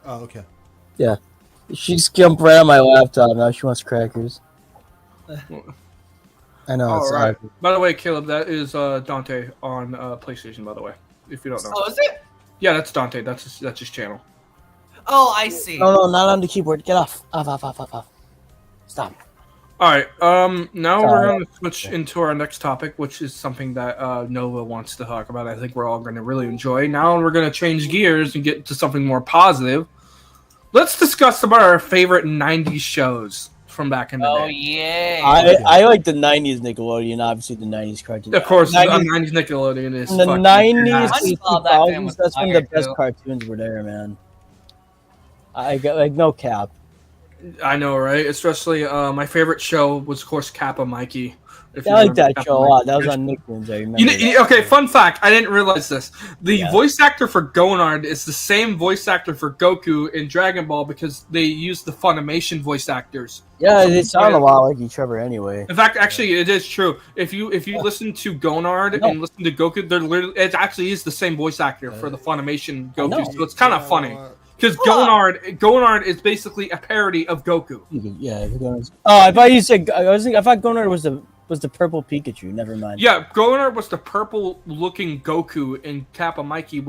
Oh, okay. Yeah. She jumped right on my laptop. Now she wants crackers. I know. All It's right. awkward. By the way, Caleb, that is Dante on PlayStation. By the way, if you don't know. oh, is it? Yeah, that's Dante. That's his channel. Oh, I see. No, not on the keyboard. Get off. Off. Stop. All right. Now we're Sorry. going to switch into our next topic, which is something that Nova wants to talk about. I think we're all going to really enjoy. Now we're going to change gears and get to something more positive. Let's discuss about our favorite '90s shows from back in the Oh day. yeah. I like the '90s Nickelodeon. Obviously, the '90s cartoon. Of course, 90s, 90s Nickelodeon is in the fucking '90s, fantastic. to the SpongeBob back then 2000s. was That's when fire, the best too. cartoons were there, man. I got like no cap. I know, right? Especially my favorite show was, of course, Kappa Mikey. If I you like remember that Kappa show a Mikey. lot. That was on Nickelodeon. I remember. Okay, fun fact. I didn't realize this. The Yeah. voice actor for Gonard is the same voice actor for Goku in Dragon Ball because they used the Funimation voice actors. Yeah, So they that's sound why- a lot like each other anyway. In fact, actually, it is true. If you listen to Gonard No. and listen to Goku, they're literally it actually is the same voice actor for the Funimation I know. Goku. So it's kind of funny because Gonard is basically a parody of Goku. Yeah. Oh, I thought you said. I thought Gonard was the purple Pikachu. Never mind. Yeah, Gonard was the purple-looking Goku in Kappa Mikey,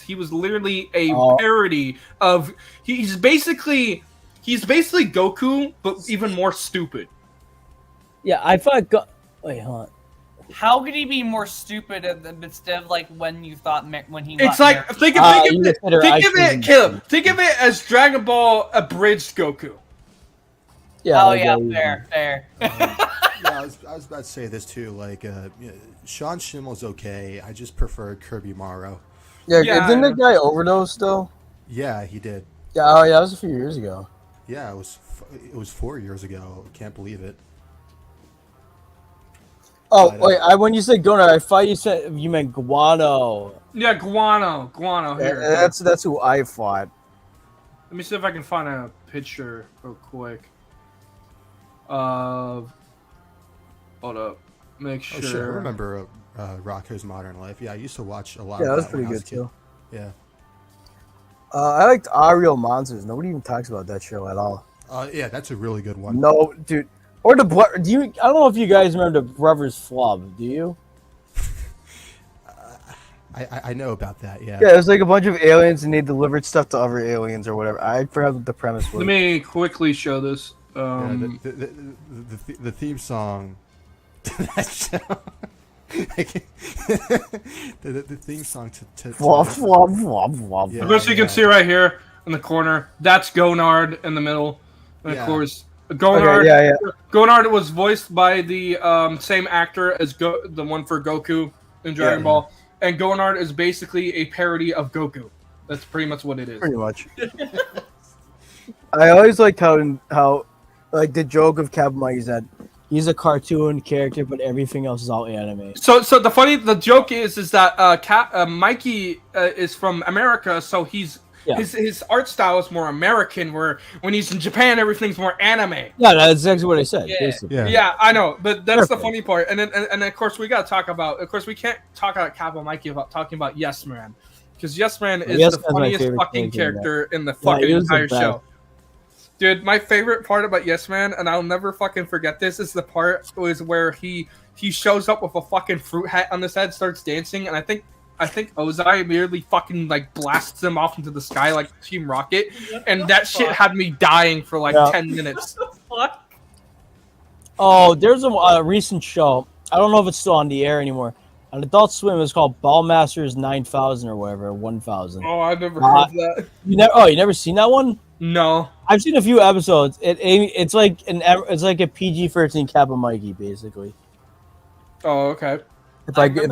he was literally a parody of. He's basically Goku, but even more stupid. Yeah, I thought. Wait, hold on. How could he be more stupid instead of like when you thought when he? It's got like married? think of it, Caleb. Think of it as Dragon Ball abridged Goku. Yeah. Oh like, yeah, fair. Yeah, I was about to say this too. Like, Sean Schimmel's okay. I just prefer Kirby Morrow. Yeah, Yeah, didn't the guy overdose though? Yeah, he did. Yeah. Oh yeah, that was a few years ago. Yeah, it was 4 years ago. Can't believe it. Oh wait, when you said Gonard, I thought you meant Guano. Yeah, Guano here. That's who I fought. Let me see if I can find a picture real quick. Hold up. Make sure. Oh shit! I remember Rocko's Modern Life. Yeah, I used to watch a lot. Yeah, of that was that when pretty I good too. Yeah. I liked Our Real Monsters. Nobody even talks about that show at all. Yeah, that's a really good one. No, dude. Or I don't know if you guys remember the Brothers Flub. Do you? I know about that. Yeah. Yeah, it was like a bunch of aliens and they delivered stuff to other aliens or whatever. I forgot what the premise was. Let me quickly show this. Yeah, the theme song. To that show. the theme song to Flop, flop, flop, flop. Yeah. Of course, you can see right here in the corner. That's Gonard in the middle, and of Yeah. course, Gonard. Okay, yeah. Gonard was voiced by the same actor as the one for Goku in Dragon Ball, and Gonard is basically a parody of Goku. That's pretty much what it is. Pretty much. I always liked how like the joke of Captain Mike is that he's a cartoon character, but everything else is all anime. So the joke is that Mikey is from America, so his art style is more American. Where when he's in Japan, everything's more anime. Yeah, that's exactly what I said. Yeah. Basically. Yeah, I know, but that's the Perfect. funny part. And then of course we gotta talk about. Of course we can't talk about Kappa Mikey without talking about Yes Man, because Yes Man is Yes the Man's my funniest favorite fucking character in the fucking he was the entire best. show. Dude, my favorite part about Yes Man, and I'll never fucking forget this, is the part where he shows up with a fucking fruit hat on his head, starts dancing, and I think I think Ozai merely fucking like blasts him off into the sky like Team Rocket, and that shit had me dying for like 10 minutes. Oh, there's a recent show. I don't know if it's still on the air anymore. On Adult Swim, it's called Ballmasters 9000 or whatever, 1000. Oh, I've never heard of that. You never seen that one? No, I've seen a few episodes. It's like a PG-13 Kappa Mikey, basically. Oh, okay. If I could,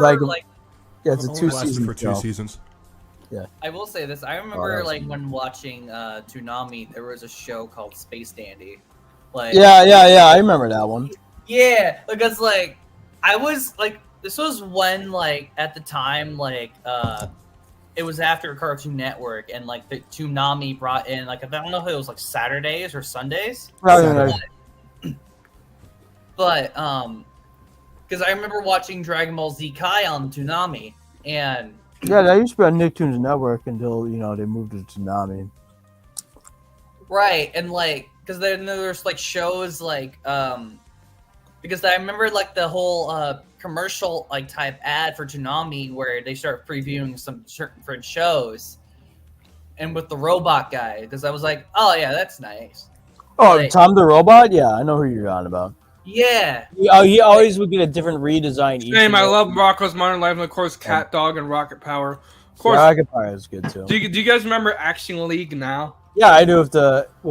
yeah, it's a Only lasted 2-season for 2 show. seasons. Yeah. I will say this. I remember like when watching Toonami, there was a show called Space Dandy. Like Yeah. I remember that one. yeah, because like I was like this was when like at the time like it was after Cartoon Network and like the Toonami brought in like I don't know if it was like Saturdays or Sundays. Right. But because I remember watching Dragon Ball Z Kai on Toonami and Yeah, that used to be on Nicktoons Network until they moved to Toonami. right and like because then there's like shows like because I remember like the whole commercial like type ad for Toonami where they start previewing some certain different shows and with the robot guy because I was like, oh yeah, that's nice. Oh, Like, Tom the Robot? Yeah, I know who you're on about. yeah. He always would get a different redesign. Same. I love Rocko's Modern Life, and of course, Cat Dog and Rocket Power. Of course, Rocket Power is good too. do you guys remember Action League now? Yeah, I do with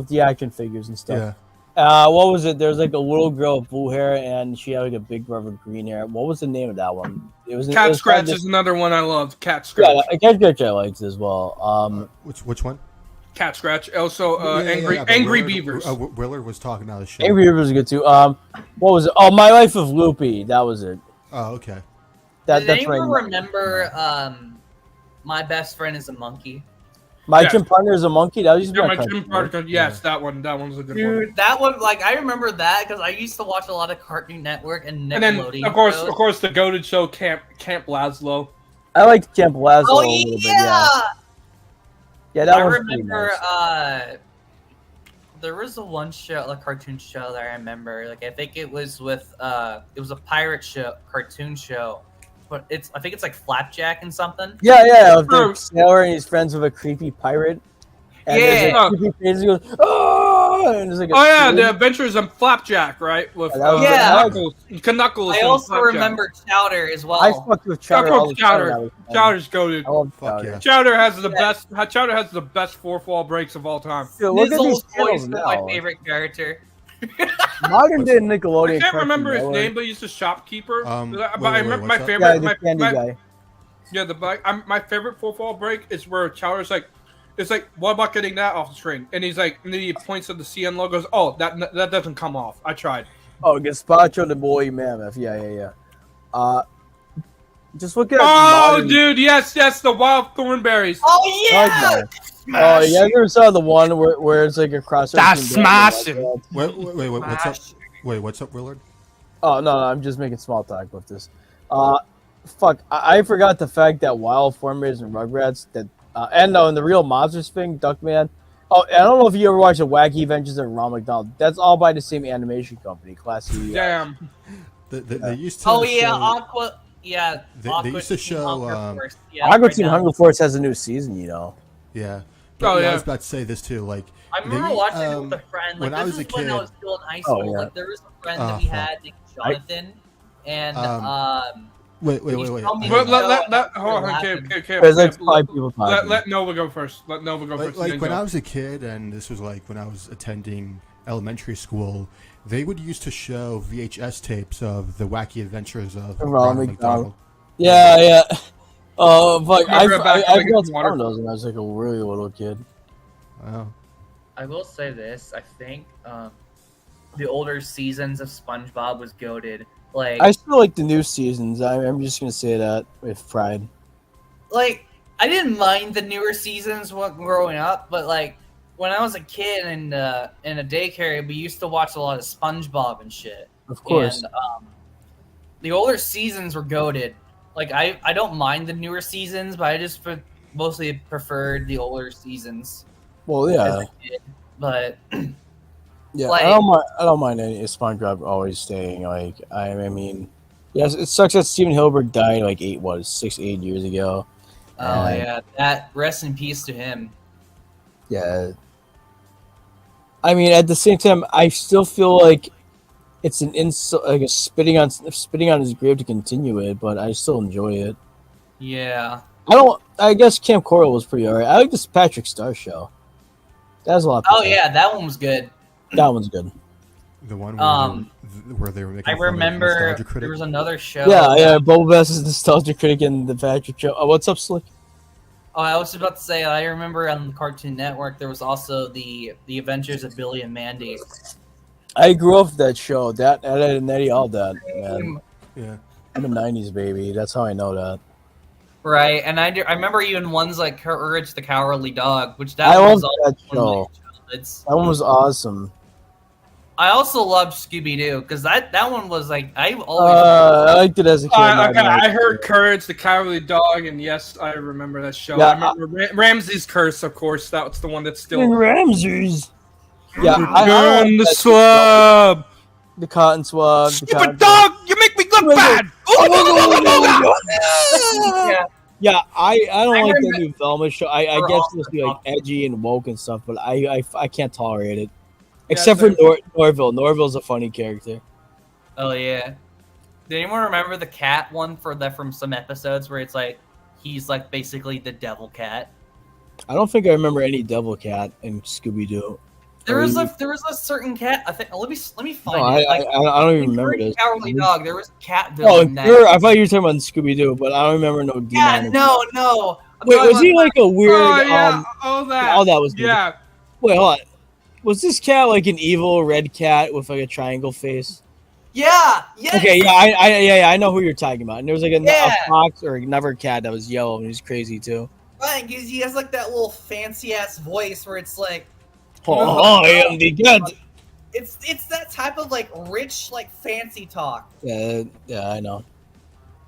the action figures and stuff. Yeah. What was it? There's like a little girl with blue hair, and she had like a big brother with green hair. What was the name of that one? It was Cat Scratch is another one I love. Cat Scratch. Yeah, Cat Scratch I liked as well. Which one? Cat Scratch. Also, but Angry Willard, Beavers. Willard was talking about the show. Angry Beavers was good too. What was it? Oh, My Life of Loopy. That was it. Oh, okay. Does That's anyone right. remember My Best Friend is a Monkey? My Gym Partner is a Monkey. That was used to be My on Gym Cartoon, Partner. right? Yes, that one. That one's a good one. Dude, that one, like, I remember that because I used to watch a lot of Cartoon Network and And then, Nickelodeon. of course, shows. the goated show Camp Laszlo. I liked Camp Lazlo Oh a little bit. yeah. Yeah, that I was remember. nice. There was a one show, a cartoon show that I remember. Like, I think it was with. It was a pirate show, cartoon show. But I think it's like Flapjack and something. Yeah. With the sailor and he's friends with a creepy pirate. And there's a creepy face and he goes, oh! And there's like The Adventures of Flapjack, right? With Yeah. Knuckles. I and also Flapjack. remember Chowder as well. I fucked with Chowder all the time. Chowder's goated. I love Fuck Chowder. yeah. Chowder has the best. Chowder has the best four-fall breaks of all time. Dude, look at these Nizzle's voice channels is now. my favorite character. Modern day Nickelodeon. I can't remember his Cartoon name, but he's the shopkeeper. But wait, I remember my what's up? favorite. Yeah, the candy guy. Yeah, my favorite four-fall break is where Chowder's like, it's like, what about getting that off the screen? And he's like, and then he points at the CN logos. Oh, that doesn't come off. I tried. Oh, Gazpacho the boy mammoth. Yeah. Just look at. Oh, modern... dude, yes, the wild thornberries. Oh yeah. Oh, you guys ever saw the one where it's like a crossover? That's smashing. Wait, what's up? Wait, what's up, Willard? Oh no, I'm just making small talk with this. Fuck, I forgot the fact that Wild Thornberries and Rugrats that, and the Real Monsters thing, Duckman. Oh, I don't know if you ever watched the Wacky Adventures of Ronald McDonald. That's all by the same animation company, Classy. Damn. They used to. Oh yeah, show, Aqua. Yeah. They used to show. Aqua Teen Hunger Force has a new season, you know. Yeah. But, Oh yeah. I was about to say this too. Like, I remember watching it with a friend. Like, when I was a when I kid. was still in high school. yeah. Like, there was a friend that we had named Jonathan, and Wait. Hold on, There's like 5 people talking. Let Nova go first. Let Nova go first. Like when I was a kid, and this was like when I was attending elementary school, they would used to show VHS tapes of the Wacky Adventures of Ronald McDonald. Yeah. Oh fuck! I Remember back got when I got some water- of those when I was like a really little kid. Wow. I will say this: I think the older seasons of SpongeBob was goated. Like, I still like the new seasons. I'm just gonna say that with pride. like I didn't mind the newer seasons when growing up, but like when I was a kid and in a daycare, we used to watch a lot of SpongeBob and shit. Of course. And the older seasons were goated. Like I don't mind the newer seasons, but I just mostly preferred the older seasons. Well, as yeah, a kid. But yeah. like- I don't mind any SpongeBob always staying. Like I mean, Yes, it sucks that Steven Hilbert died like 8 years ago. Oh yeah, that rest in peace to him. Yeah. I mean, at the same time, I still feel like it's an insult, like a spitting on his grave to continue it, but I still enjoy it. Yeah. I guess Camp Coral was pretty alright. I like this Patrick Star show. That was a lot. Oh yeah, that one was good. That one's good. The one where they were making I fun of remember Nostalgia Critic. there was another show. Yeah, Boba Fett is Nostalgia Critic and the Patrick show. What's up, Slick? Oh, I was about to say, I remember on the Cartoon Network there was also the Adventures of Billy and Mandy. I grew up with that show. That and Eddie, all that, man. Yeah. I'm a '90s baby. That's how I know that. Right, and I remember even ones like Courage the Cowardly Dog, which I one was love also that show. That one was awesome. I also loved Scooby Doo because that one was like I always. I liked it as a kid. I heard Courage the Cowardly Dog, and yes, I remember that show. Yeah, I remember Ramsey's Curse, of course. That's the one that's still. Ramses. Yeah, I the swab. The cotton swab. Stupid dog! You make me look bad. Yeah, I don't like the new Velma show. I guess it's supposed to be like edgy and woke and stuff, but I can't tolerate it. Except for Norville. Norville's a funny character. Oh yeah. Did anyone remember the cat one from some episodes where it's like he's like basically the devil cat? I don't think I remember any devil cat in Scooby Doo. There was a certain cat. I think. Let me find No, it. I don't even remember this. Cowardly Dog. There was a cat Oh, villain. I thought you were talking about Scooby Doo, but I don't remember no demon. Yeah, no. Wait, was he like a weird? All that was good. Yeah. Wait, hold on. Was this cat like an evil red cat with like a triangle face? Yeah. Yes. Okay. Yeah. I know who you're talking about. And there was like a fox or another cat that was yellow and he was crazy too. Right, because he has like that little fancy ass voice where it's like. Oh, I am the god. It's that type of like rich like fancy talk. Yeah, I know.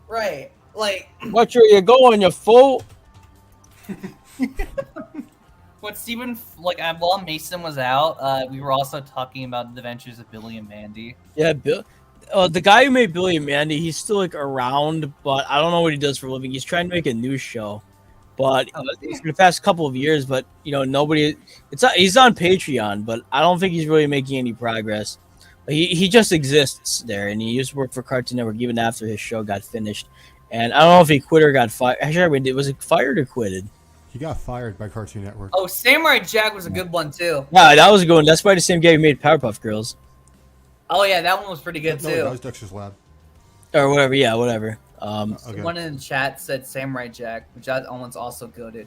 Right, like. Watch where you going, you fool. What Stephen while Mason was out, we were also talking about the Adventures of Billy and Mandy. Yeah, the guy who made Billy and Mandy, he's still like around, but I don't know what he does for a living. He's trying to make a news show, but for the past couple of years, but nobody. He's on Patreon, but I don't think he's really making any progress. He just exists there, and he used to work for Cartoon Network even after his show got finished. And I don't know if he quit or got fired. Actually, was it fired or quitted? He got fired by Cartoon Network. Oh, Samurai Jack was a good one too. Yeah, that was a good one. That's by the same guy who made Powerpuff Girls. Oh yeah, that one was pretty good too. No, that was Dexter's Lab. Or whatever. Yeah, whatever. Okay. One in the chat said Samurai Jack, which that one's also goated.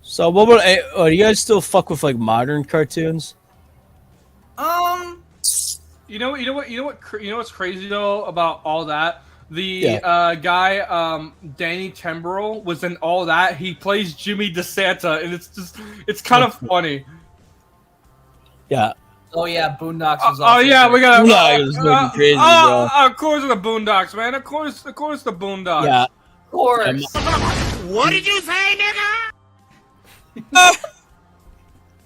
So what about? Do you guys still fuck with like modern cartoons? You know what's crazy though about all that? The guy, Danny Timbrell, was in all that. He plays Jimmy DeSanta, and it's kind of funny. Yeah. Oh yeah, Boondocks was. Oh yeah, we got. Boondocks crazy, bro. Of course the Boondocks, man. Of course the Boondocks. Yeah. Of course. What did you say, nigga?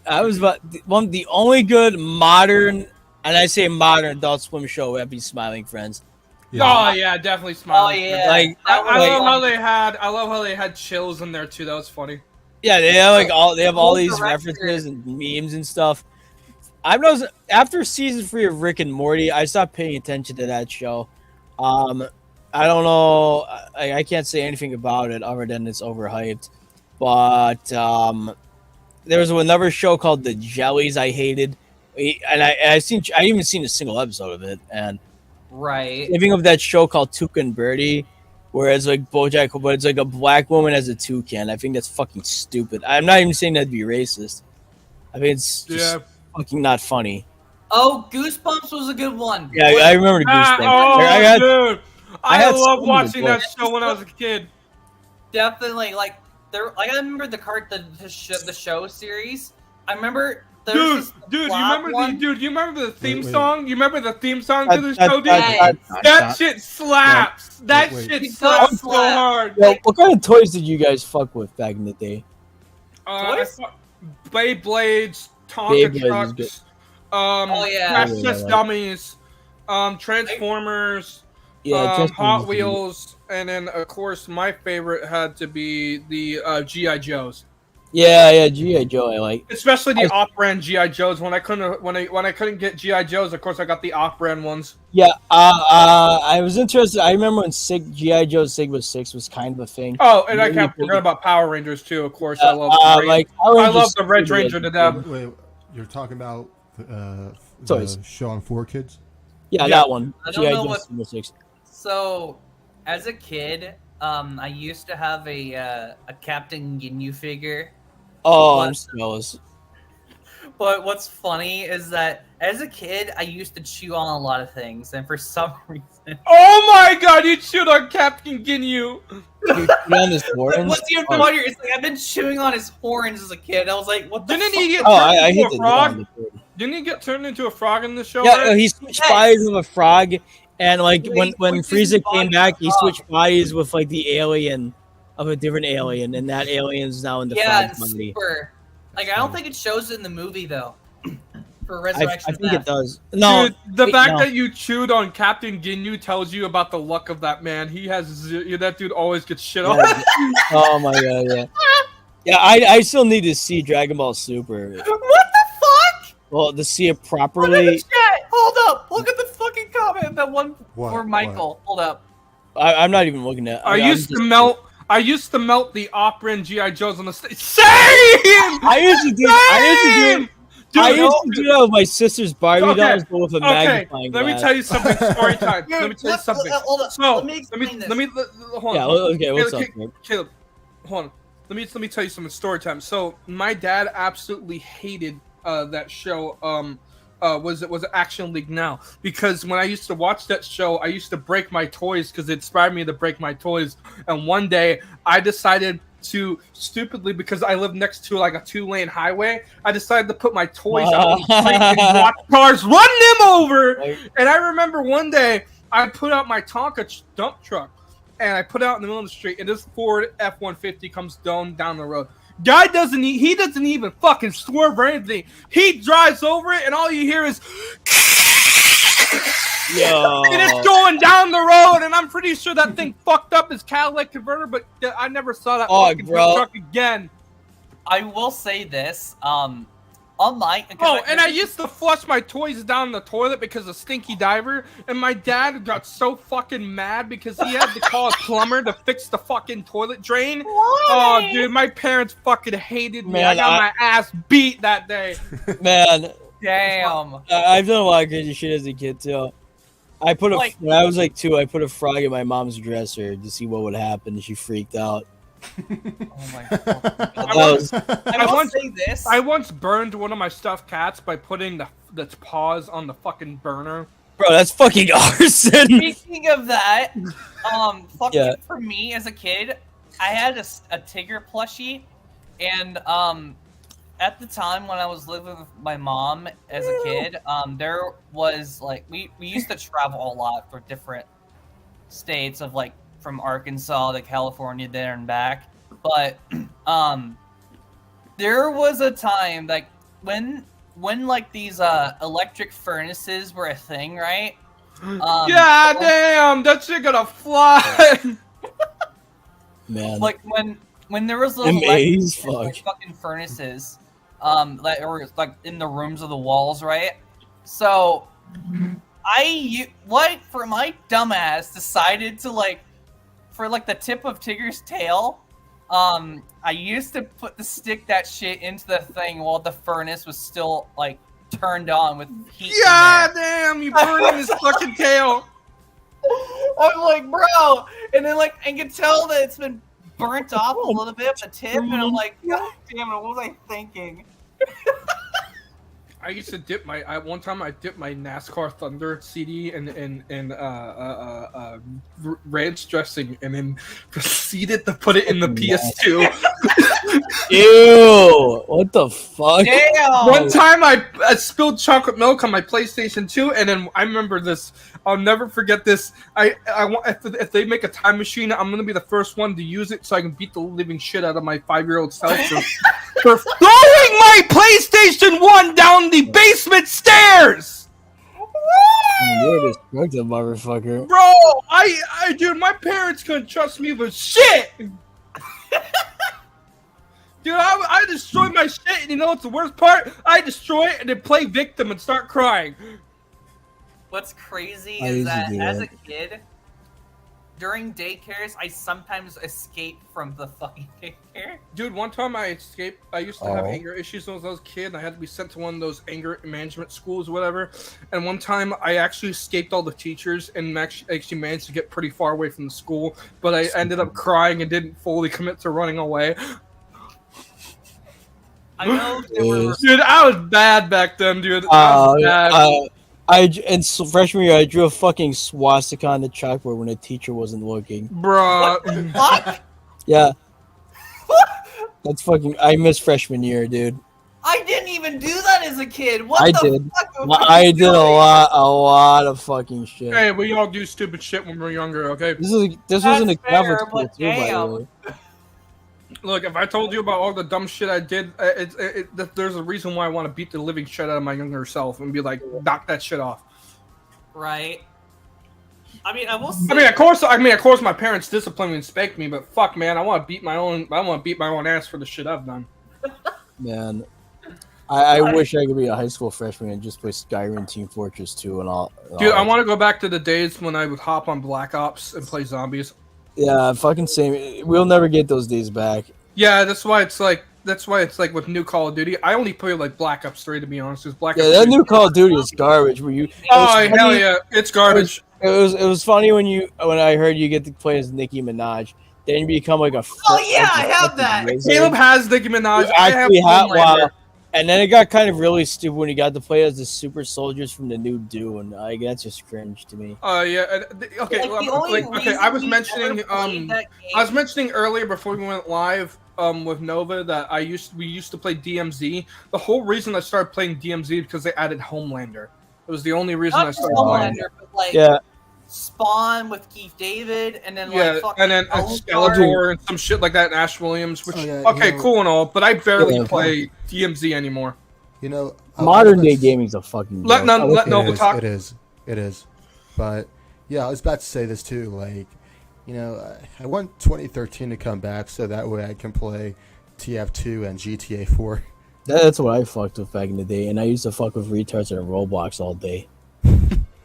I was about the only good modern, and I say modern Adult Swim show would be Smiling Friends. Yeah. Oh yeah, definitely Smiling. Oh yeah, like I love how they had chills in there too. That was funny. Yeah, they have all these references and memes and stuff. I've noticed after season 3 of Rick and Morty, I stopped paying attention to that show. I don't know. I can't say anything about it other than it's overhyped. But there was another show called The Jellies I hated, and I even seen a single episode of it. And right, thinking of that show called Tuca and Birdie, where it's like BoJack, but it's like a black woman as a toucan. I think that's fucking stupid. I'm not even saying that'd be racist. I mean, it's just fucking not funny. Oh, Goosebumps was a good one. Yeah, I remember Goosebumps. Dude, I love watching that show when I was a kid. Definitely, I remember the show series. I remember. You remember the theme song? You remember the theme song to the show, dude? That shit slaps. That shit slaps so hard. Well, what kind of toys did you guys fuck with back in the day? Beyblades, Tonka trucks, Crash Test Dummies. Transformers. Yeah, Hot Wheels, and then of course my favorite had to be the GI Joes. Yeah, GI Joe. I like, especially the off-brand GI Joes. When I couldn't get GI Joes, of course I got the off-brand ones. Yeah, I was interested. I remember when GI Joe Sigma 6 was kind of a thing. Oh, and I can't forget about Power Rangers too. Of course, I love the Red Ranger to death. Wait, you're talking about the show on 4Kids? Yeah, that one. I don't know what. So, as a kid, I used to have a Captain Ginyu figure. Oh, I'm jealous. But what's funny is that as a kid, I used to chew on a lot of things, and for some reason, oh my god, you chewed on Captain Ginyu. On his horns? What's even funnier? It's like I've been chewing on his horns as a kid. I was like, what the Didn't fuck? he get turned into a frog? Didn't he get turned into a frog in the show? Yeah, he switched bodies with a frog, and like when Frieza came back, he switched bodies with like the alien of a different alien, and that alien's now in the frog body. Super. Like I don't think it shows it in the movie though. For Resurrection, I think it does. No, dude, the fact that you chewed on Captain Ginyu tells you about the luck of that man. He has that dude always gets shit on. Oh my god, yeah. Yeah, I still need to see Dragon Ball Super. What the fuck? Well, to see it properly. Hold up! Look at the fucking comment. That one for Michael. Hold up. I'm not even looking at. I used to melt the off-brand GI Joes on the stage. Same. I used to do that with my sister's Barbie dolls, but with a magnifying glass. Let me tell you something. Story time. Let me tell you something. Hold up. So let me hold on. Yeah. Okay. What's up, Caleb? Hold on. Let me tell you something. Story time. So my dad absolutely hated that show. Was Action League Now, because when I used to watch that show, I used to break my toys because it inspired me to break my toys. And one day I decided to stupidly, because I live next to like a 2-lane highway, I decided to put my toys out on the street and watch cars run them over. And I remember one day I put out my Tonka dump truck and I put it out in the middle of the street, and this Ford F-150 comes down the road. Guy doesn't even fucking swerve or anything. He drives over it, and all you hear is, and it's going down the road. And I'm pretty sure that thing fucked up his catalytic converter, but I never saw that fucking truck again. I will say this, and I used to flush my toys down the toilet because of Stinky Diver, and my dad got so fucking mad because he had to call a plumber to fix the fucking toilet drain. Why? Oh, dude, my parents fucking hated me. I got my ass beat that day. Man, damn. I've done a lot of crazy shit as a kid too. When I was like 2, I put a frog in my mom's dresser to see what would happen, and she freaked out. Oh my god! I once burned one of my stuffed cats by putting the paws on the fucking burner. Bro, that's fucking arson. Speaking of that, for me as a kid, I had a Tigger plushie, and at the time when I was living with my mom as a kid, there was like we used to travel a lot for different states of like from Arkansas to California there and back. But there was a time like when like these electric furnaces were a thing, right? Yeah, damn, that shit gonna fly. Man, like when there was those electric fucking furnaces, that were like in the rooms of the walls, right? So for my dumbass decided to like. For like the tip of Tigger's tail, I used to stick that shit into the thing while the furnace was still like turned on with heat. Yeah, damn, you burned his fucking tail. I'm like, bro, and then like I can tell that it's been burnt off a little bit at the tip, and I'm like, god damn it, what was I thinking? I used to dip one time I dipped my NASCAR Thunder CD in ranch dressing and then proceeded to put it in the PS2. Ew! What the fuck? Damn! One time I spilled chocolate milk on my PlayStation 2, and then I remember this. I'll never forget this. If they make a time machine, I'm gonna be the first one to use it so I can beat the living shit out of my 5-year-old self for throwing my PlayStation 1 down the basement stairs. You're a destructive motherfucker. Bro, dude, my parents couldn't trust me with shit. Dude, I destroyed my shit, and you know what's the worst part? I destroy it and then play victim and start crying. What's crazy is that as a kid, during daycares, I sometimes escape from the fucking daycare. Dude, one time I escaped. I used to have anger issues when I was a kid, and I had to be sent to one of those anger management schools or whatever. And one time I actually escaped all the teachers and actually managed to get pretty far away from the school, but I ended up crying and didn't fully commit to running away. I know there were... Dude, I was bad back then, dude. I was bad. In freshman year, I drew a fucking swastika on the chalkboard when a teacher wasn't looking. Bruh. What? Yeah. That's fucking... I missed freshman year, dude. I didn't even do that as a kid. What I the did. fuck? I did a lot of fucking shit. Hey, we all do stupid shit when we're younger, okay? This wasn't a Catholic school, too, by the way. Look, if I told you about all the dumb shit I did, there's a reason why I want to beat the living shit out of my younger self and be like, knock that shit off. Right. I mean, I will say... of course, my parents disciplined me and spanked me, but fuck, man, I want to beat my own ass for the shit I've done. Man, I wish I could be a high school freshman and just play Skyrim, Team Fortress 2, and all. Dude, I want to go back to the days when I would hop on Black Ops and play zombies. Yeah, fucking same. We'll never get those days back. Yeah, that's why it's like with new Call of Duty. I only play like Black Ops 3 to be honest. Ops that new Call of Duty is garbage. Hell yeah, it's garbage. It was funny when I heard you get to play as Nicki Minaj. Then you become like a. Oh yeah, I have that. Caleb has Nicki Minaj. And then it got kind of really stupid when you got to play as the super soldiers from the new Dune. Like that's just cringe to me. Yeah. Okay. I was mentioning earlier before we went live with Nova that we used to play DMZ. The whole reason I started playing DMZ because they added Homelander. It was the only reason I started playing. But like, Spawn with Keith David, and then Skeletor and some shit like that, and Ash Williams. Which cool and all, but I barely play DMZ anymore. You know, modern day gaming's a fucking. Let Nova talk. It is. But yeah, I was about to say this too. Like, you know, I want 2013 to come back so that way I can play TF2 and GTA 4. That's what I fucked with back in the day, and I used to fuck with retards and Roblox all day.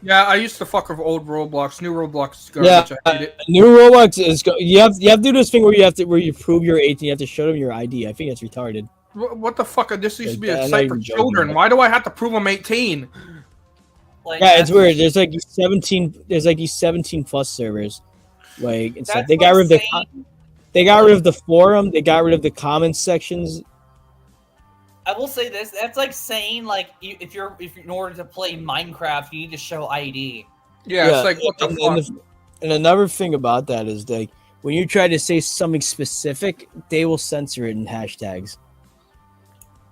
Yeah, I used to fuck with old Roblox. New Roblox is garbage. I hate it. New Roblox is you have to do this thing where you prove you're 18. You have to show them your ID. I think that's retarded. What the fuck? This used to be a site for children. Why do I have to prove I'm 18? Yeah, it's weird. There's like 17. There's like these 17 plus servers. Like it's like they got rid of the forum. They got rid of the comments sections. I will say this: that's like saying like if in order to play Minecraft, you need to show ID. Yeah, it's like what the fuck. And another thing about that is like when you try to say something specific, they will censor it in hashtags.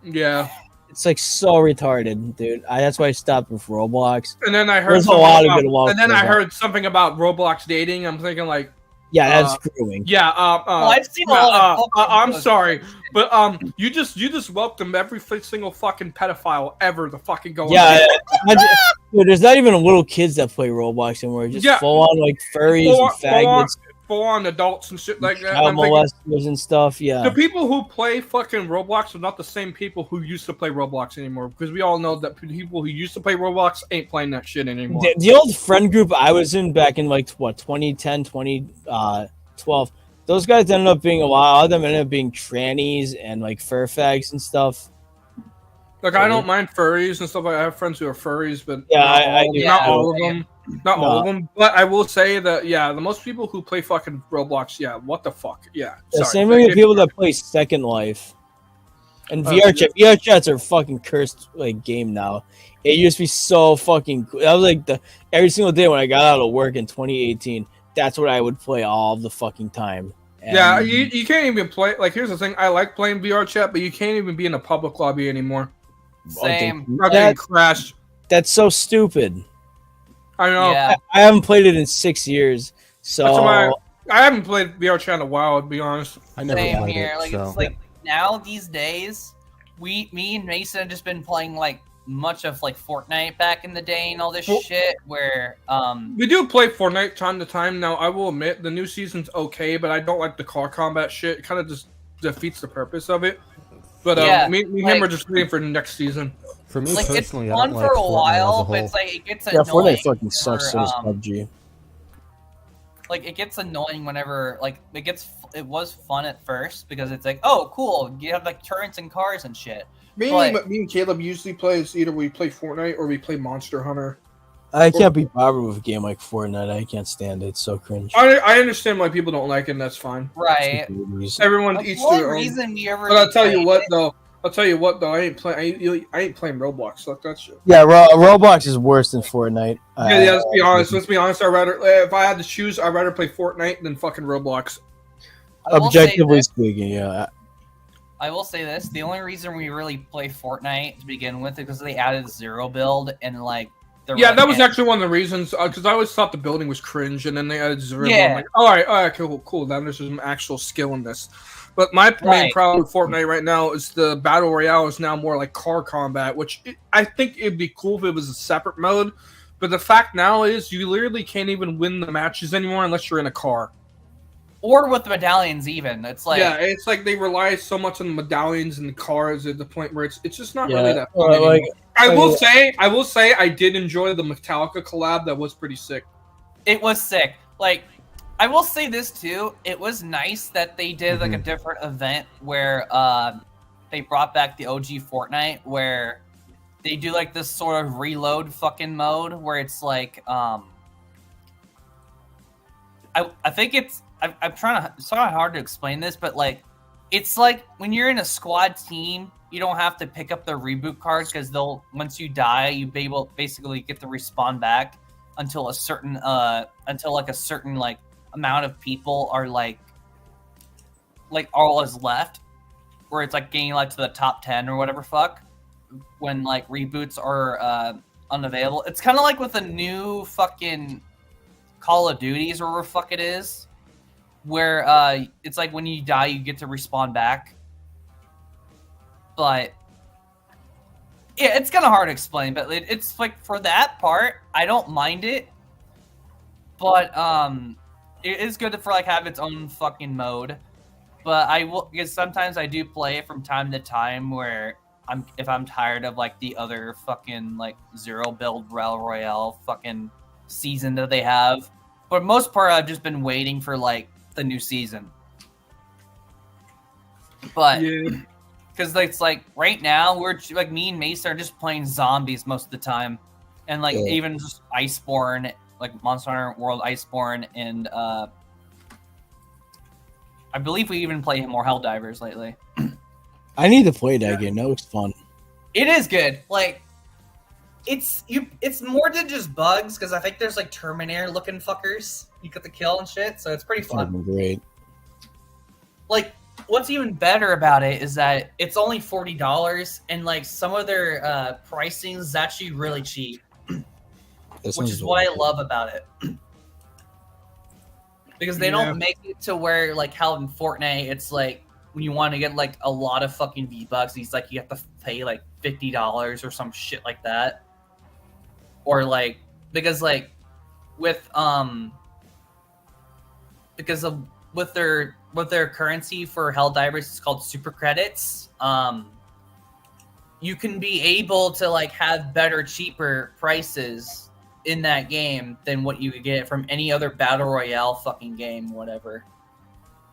Yeah, it's like so retarded, dude. That's why I stopped with Roblox. And then I heard I heard something about Roblox dating. I'm thinking like. Yeah, that's screwing. Yeah, I've seen a lot of I'm sorry, but you just welcomed every single fucking pedophile ever to fucking go. Yeah, dude, there's not even little kids that play Roblox anymore. Just full on like furries and faggots. Full on adults and shit like that. Child molesters and stuff. Yeah. The people who play fucking Roblox are not the same people who used to play Roblox anymore, because we all know that people who used to play Roblox ain't playing that shit anymore. The old friend group I was in back in like 2010, 2012. Those guys ended up being a lot of them ended up being trannies and like fur fags and stuff. Like I don't mind furries and stuff. I have friends who are furries, but not all of them. Not all of them, but I will say that the most people who play fucking Roblox, what the fuck, The same way with people that play Second Life and VR chat. VR chats are fucking cursed like game now. It used to be so fucking cool. That was like every single day when I got out of work in 2018. That's what I would play all the fucking time. And you can't even play. Like here's the thing: I like playing VR chat, but you can't even be in a public lobby anymore. Same. Crash. That's so stupid. I know. Yeah. I haven't played it in 6 years, so I haven't played VR chat in a while. To be honest, I never Same played here. it. Like So. it's like now these days, me and Mason have just been playing like much of like Fortnite back in the day and all this shit. Where we do play Fortnite time to time. Now I will admit the new season's okay, but I don't like the car combat shit. It kind of just defeats the purpose of it. But me and him are just waiting for the next season. For me like, personally, it's I fun don't for like a Fortnite while, as a but whole. it's like it gets Yeah, annoying. Fortnite fucking sucks so does PUBG. Like it gets annoying whenever like it was fun at first because it's like, oh cool, you have like turrets and cars and shit. Me and Caleb usually plays either we play Fortnite or we play Monster Hunter. I can't be bothered with a game like Fortnite. I can't stand it. It's so cringe. I understand why people don't like it, and that's fine. Right. Everyone eats their own. But I'll tell you what though. I ain't playing Roblox. Fuck that shit. Yeah, Roblox is worse than Fortnite. Yeah. Let's be honest. I'd rather, if I had to choose, I'd rather play Fortnite than fucking Roblox. Objectively speaking, yeah. I will say this: the only reason we really play Fortnite to begin with is because they added zero build and like. That was actually one of the reasons because I always thought the building was cringe, and then they added zero. Yeah. I'm like, all right, cool. Now there's some actual skill in this. But my main problem with Fortnite right now is the battle royale is now more like car combat, which I think it'd be cool if it was a separate mode. But the fact now is you literally can't even win the matches anymore unless you're in a car. Or with the medallions, even it's like it's like they rely so much on the medallions and the cars at the point where it's just not really that fun anymore. I will say I did enjoy the Metallica collab. That was pretty sick. It was sick. Like I will say this too. It was nice that they did like a different event where they brought back the OG Fortnite, where they do like this sort of reload fucking mode where it's like I think it's. I'm trying to. It's so hard to explain this, but like, it's like when you're in a squad team, you don't have to pick up the reboot cards because they'll once you die, you basically get to respawn back until a certain like amount of people are like all is left, where it's like getting like to the top 10 or whatever fuck when like reboots are unavailable. It's kind of like with the new fucking Call of Duties or whatever fuck it is. Where it's like when you die, you get to respawn back. But yeah, it's kind of hard to explain. But it's like for that part, I don't mind it. But it is good for like have its own fucking mode. But I will because sometimes I do play it from time to time where if I'm tired of like the other fucking like zero build Royale fucking season that they have. For the most part, I've just been waiting for like the new season, but because it's like right now we're like me and Mason are just playing zombies most of the time, and like even just Iceborne, like Monster Hunter World Iceborne, and I believe we even play more Helldivers lately. I need to play that game. That looks fun. It is good. Like it's more than just bugs because I think there's like Terminator looking fuckers you get the kill and shit, so it's pretty fun. Great. Like, what's even better about it is that it's only $40, and like some of their pricing is actually really cheap, which is what I love about it. Because they don't make it to where like how in Fortnite it's like when you want to get like a lot of fucking V-Bucks, it's like you have to pay like $50 or some shit like that, or like because like with with their currency for Helldivers, it's called super credits. You can be able to like have better, cheaper prices in that game than what you could get from any other battle royale fucking game, whatever.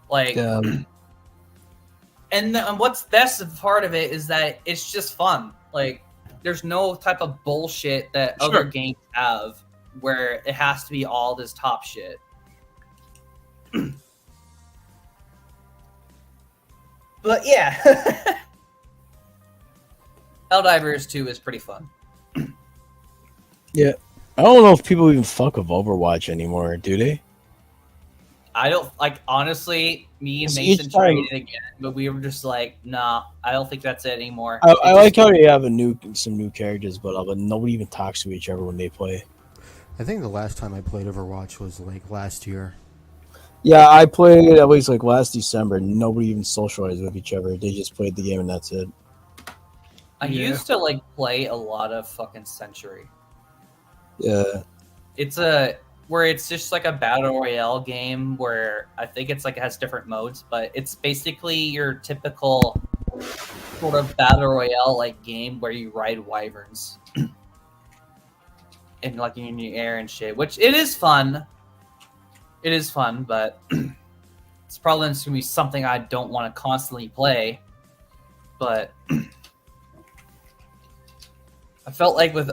Like, and what's best part of it is that it's just fun. Like, there's no type of bullshit that other games have where it has to be all this top shit. But yeah, Helldivers 2 is pretty fun. Yeah, I don't know if people even fuck with Overwatch anymore, do they? I don't like honestly. Me and Mason tried it again, but we were just like, nah, I don't think that's it anymore. I like how they have some new characters, but nobody even talks to each other when they play. I think the last time I played Overwatch was like last year. Yeah, I played at least like last December. Nobody even socialized with each other. They just played the game and that's it. I used to like play a lot of fucking Century. Yeah. It's where it's just like a battle royale game where I think it's like it has different modes, but it's basically your typical sort of battle royale like game where you ride wyverns and like in the air and shit, which it is fun. It is fun, but it's probably going to be something I don't want to constantly play. But I felt like with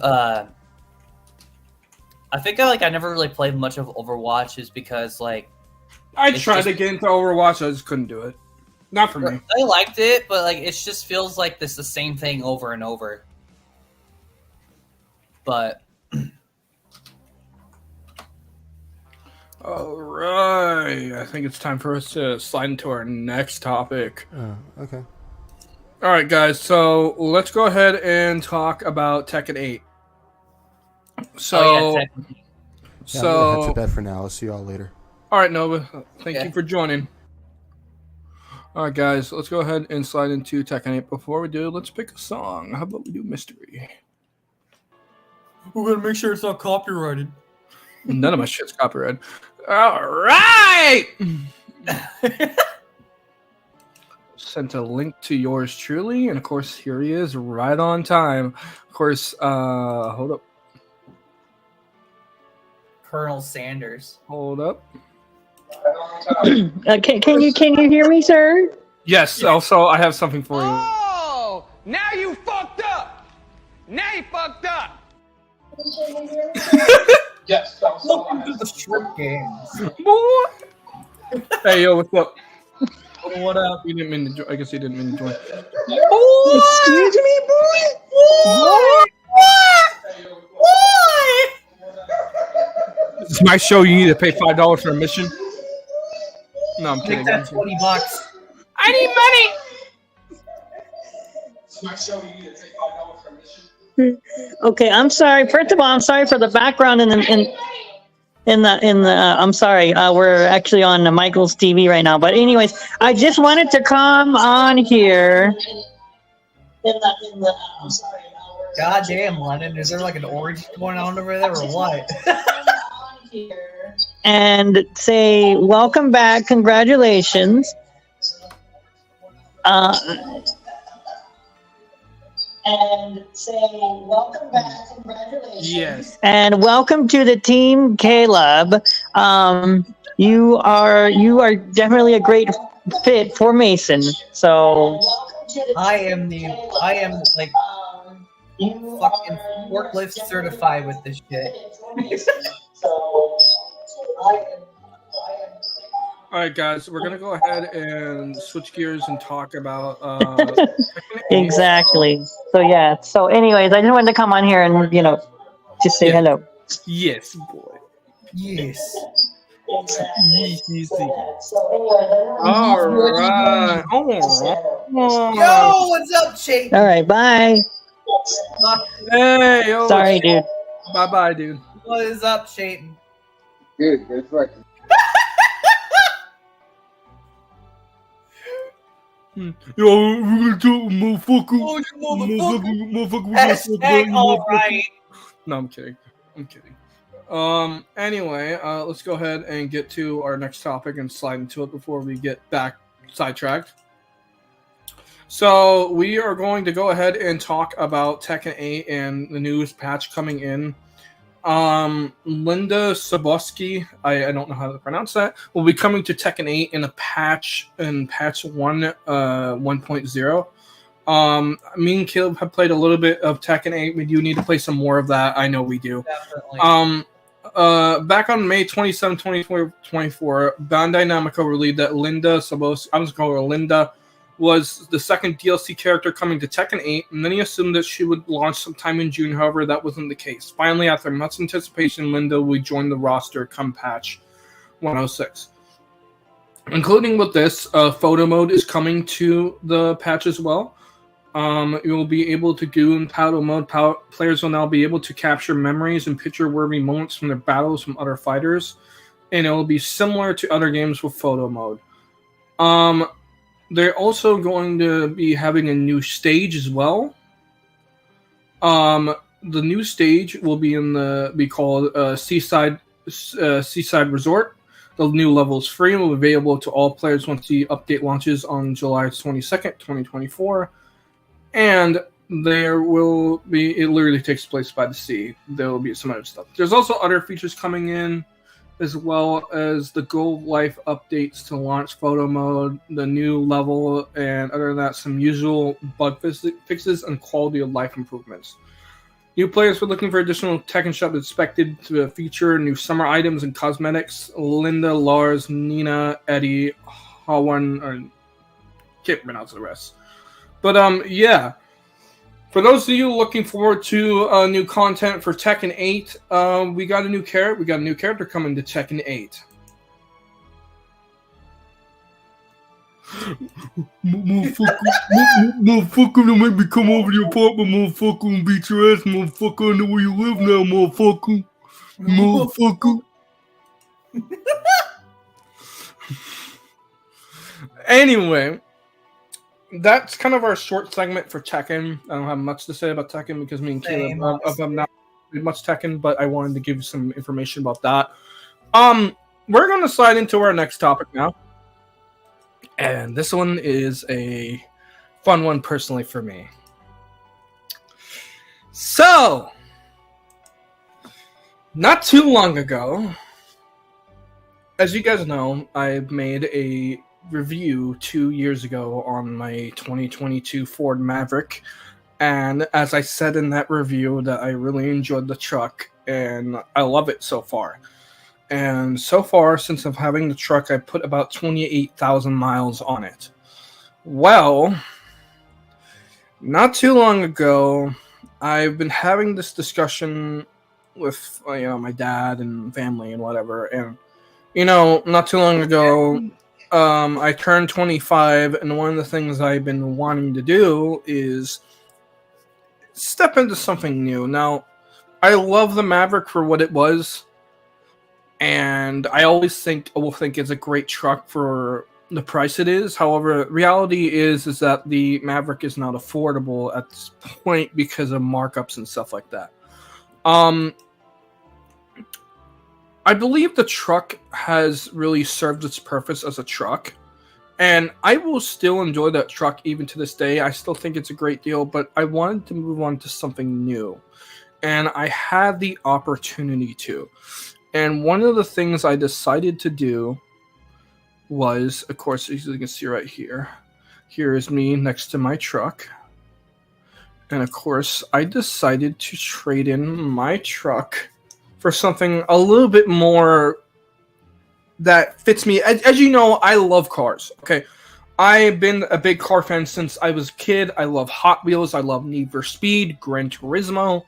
I think I never really played much of Overwatch is because like I tried to get into Overwatch, I just couldn't do it. Not for me. I liked it, but like it just feels like this the same thing over and over. But all right, I think it's time for us to slide into our next topic. Okay. All right, guys. So let's go ahead and talk about Tekken 8. So, I'm gonna head to bed for now. I'll see y'all later. All right, Nova. Thank you for joining. All right, guys. Let's go ahead and slide into Tekken 8. Before we do, let's pick a song. How about we do Mystery? We're gonna make sure it's not copyrighted. None of my shit's copyrighted. All right. Sent a link to yours truly, and of course, here he is, right on time. Of course, hold up. Colonel Sanders. Hold up. Can you hear me, sir? Yes. Also, I have something for you. Oh, now you fucked up. Now you fucked up. Yes, welcome to the strip games. Hey, yo, what's up? What up? You didn't mean to join. I guess you didn't mean to join. Excuse me, boy. This is my show. You need to pay $5 for admission. No, I'm kidding. Take that $20. I need money. It's my show. You need to take $5 for admission. Okay, I'm sorry. First of all, I'm sorry for the background in the. I'm sorry. We're actually on Michael's TV right now. But anyways, I just wanted to come on here. I'm sorry. God damn, London. Is there like an orgy going on over there or what? And say welcome back, congratulations. And say welcome back, congratulations. Yes. And welcome to the team, Caleb. You are definitely a great fit for Mason. So I am like fucking forklift certified with this shit. All right, guys. We're gonna go ahead and switch gears and talk about. exactly. So yeah. So anyways, I just wanted to come on here and just say hello. Yes, boy. Yes. All right. Yo, what's up, Shane? All right, bye. Hey, yo. Sorry, dude. Bye, dude. What is up, Shane? Good fucking. Yo, we're gonna do motherfucker. Oh, you Motherfucker. Hashtag all right. No, I'm kidding. Anyway, let's go ahead and get to our next topic and slide into it before we get back sidetracked. So we are going to go ahead and talk about Tekken 8 and the newest patch coming in. Linda Saboski, I don't know how to pronounce that, will be coming to Tekken 8 in patch 1.0. Me and Caleb have played a little bit of Tekken 8. We do need to play some more of that. I know we do. Definitely. Back on May 27, 2024, Bandai Namco revealed that Linda Saboski, I'm just going to Linda, was the second DLC character coming to Tekken 8, and then he assumed that she would launch sometime in June. However, that wasn't the case. Finally, after much anticipation, Linda will join the roster come patch 106. Including with this, photo mode is coming to the patch as well. You will be able to do in photo mode. Players will now be able to capture memories and picture-worthy moments from their battles from other fighters, and it will be similar to other games with photo mode. They're also going to be having a new stage as well. The new stage will be called Seaside Resort. The new level is free and will be available to all players once the update launches on July 22nd, 2024. And there will be, it literally takes place by the sea. There will be some other stuff. There's also other features coming in, as well as the Go Life updates to launch photo mode, the new level, and other than that, some usual bug fixes and quality of life improvements. New players were looking for additional Tekken Shop expected to feature new summer items and cosmetics. Linda, Lars, Nina, Eddie, Hawan, or can't pronounce the rest. But yeah. For those of you looking forward to new content for Tekken 8, we got a new character coming to Tekken 8. Motherfucker, don't make me come over to your apartment, motherfucker, and beat your ass, motherfucker. I know where you live now, motherfucker. Motherfucker. Anyway, that's kind of our short segment for Tekken. I don't have much to say about Tekken because me and Caleb have not played much Tekken, but I wanted to give you some information about that. We're going to slide into our next topic now. And this one is a fun one personally for me. So, not too long ago, as you guys know, I made a review 2 years ago on my 2022 Ford Maverick. And as I said in that review, that I really enjoyed the truck and I love it so far. And so far, since I'm having the truck, I put about 28,000 miles on it. Well, not too long ago, I've been having this discussion with my dad and family and whatever. And, not too long ago, I turned 25, and one of the things I've been wanting to do is step into something new. Now, I love the Maverick for what it was. And I always think it's a great truck for the price it is. However, reality is that the Maverick is not affordable at this point because of markups and stuff like that. I believe the truck has really served its purpose as a truck. And I will still enjoy that truck even to this day. I still think it's a great deal, but I wanted to move on to something new. And I had the opportunity to. And one of the things I decided to do was, of course, as you can see right here, here is me next to my truck. And of course, I decided to trade in my truck for something a little bit more that fits me. As you know, I love cars. Okay, I've been a big car fan since I was a kid. I love Hot Wheels. I love Need for Speed, Gran Turismo.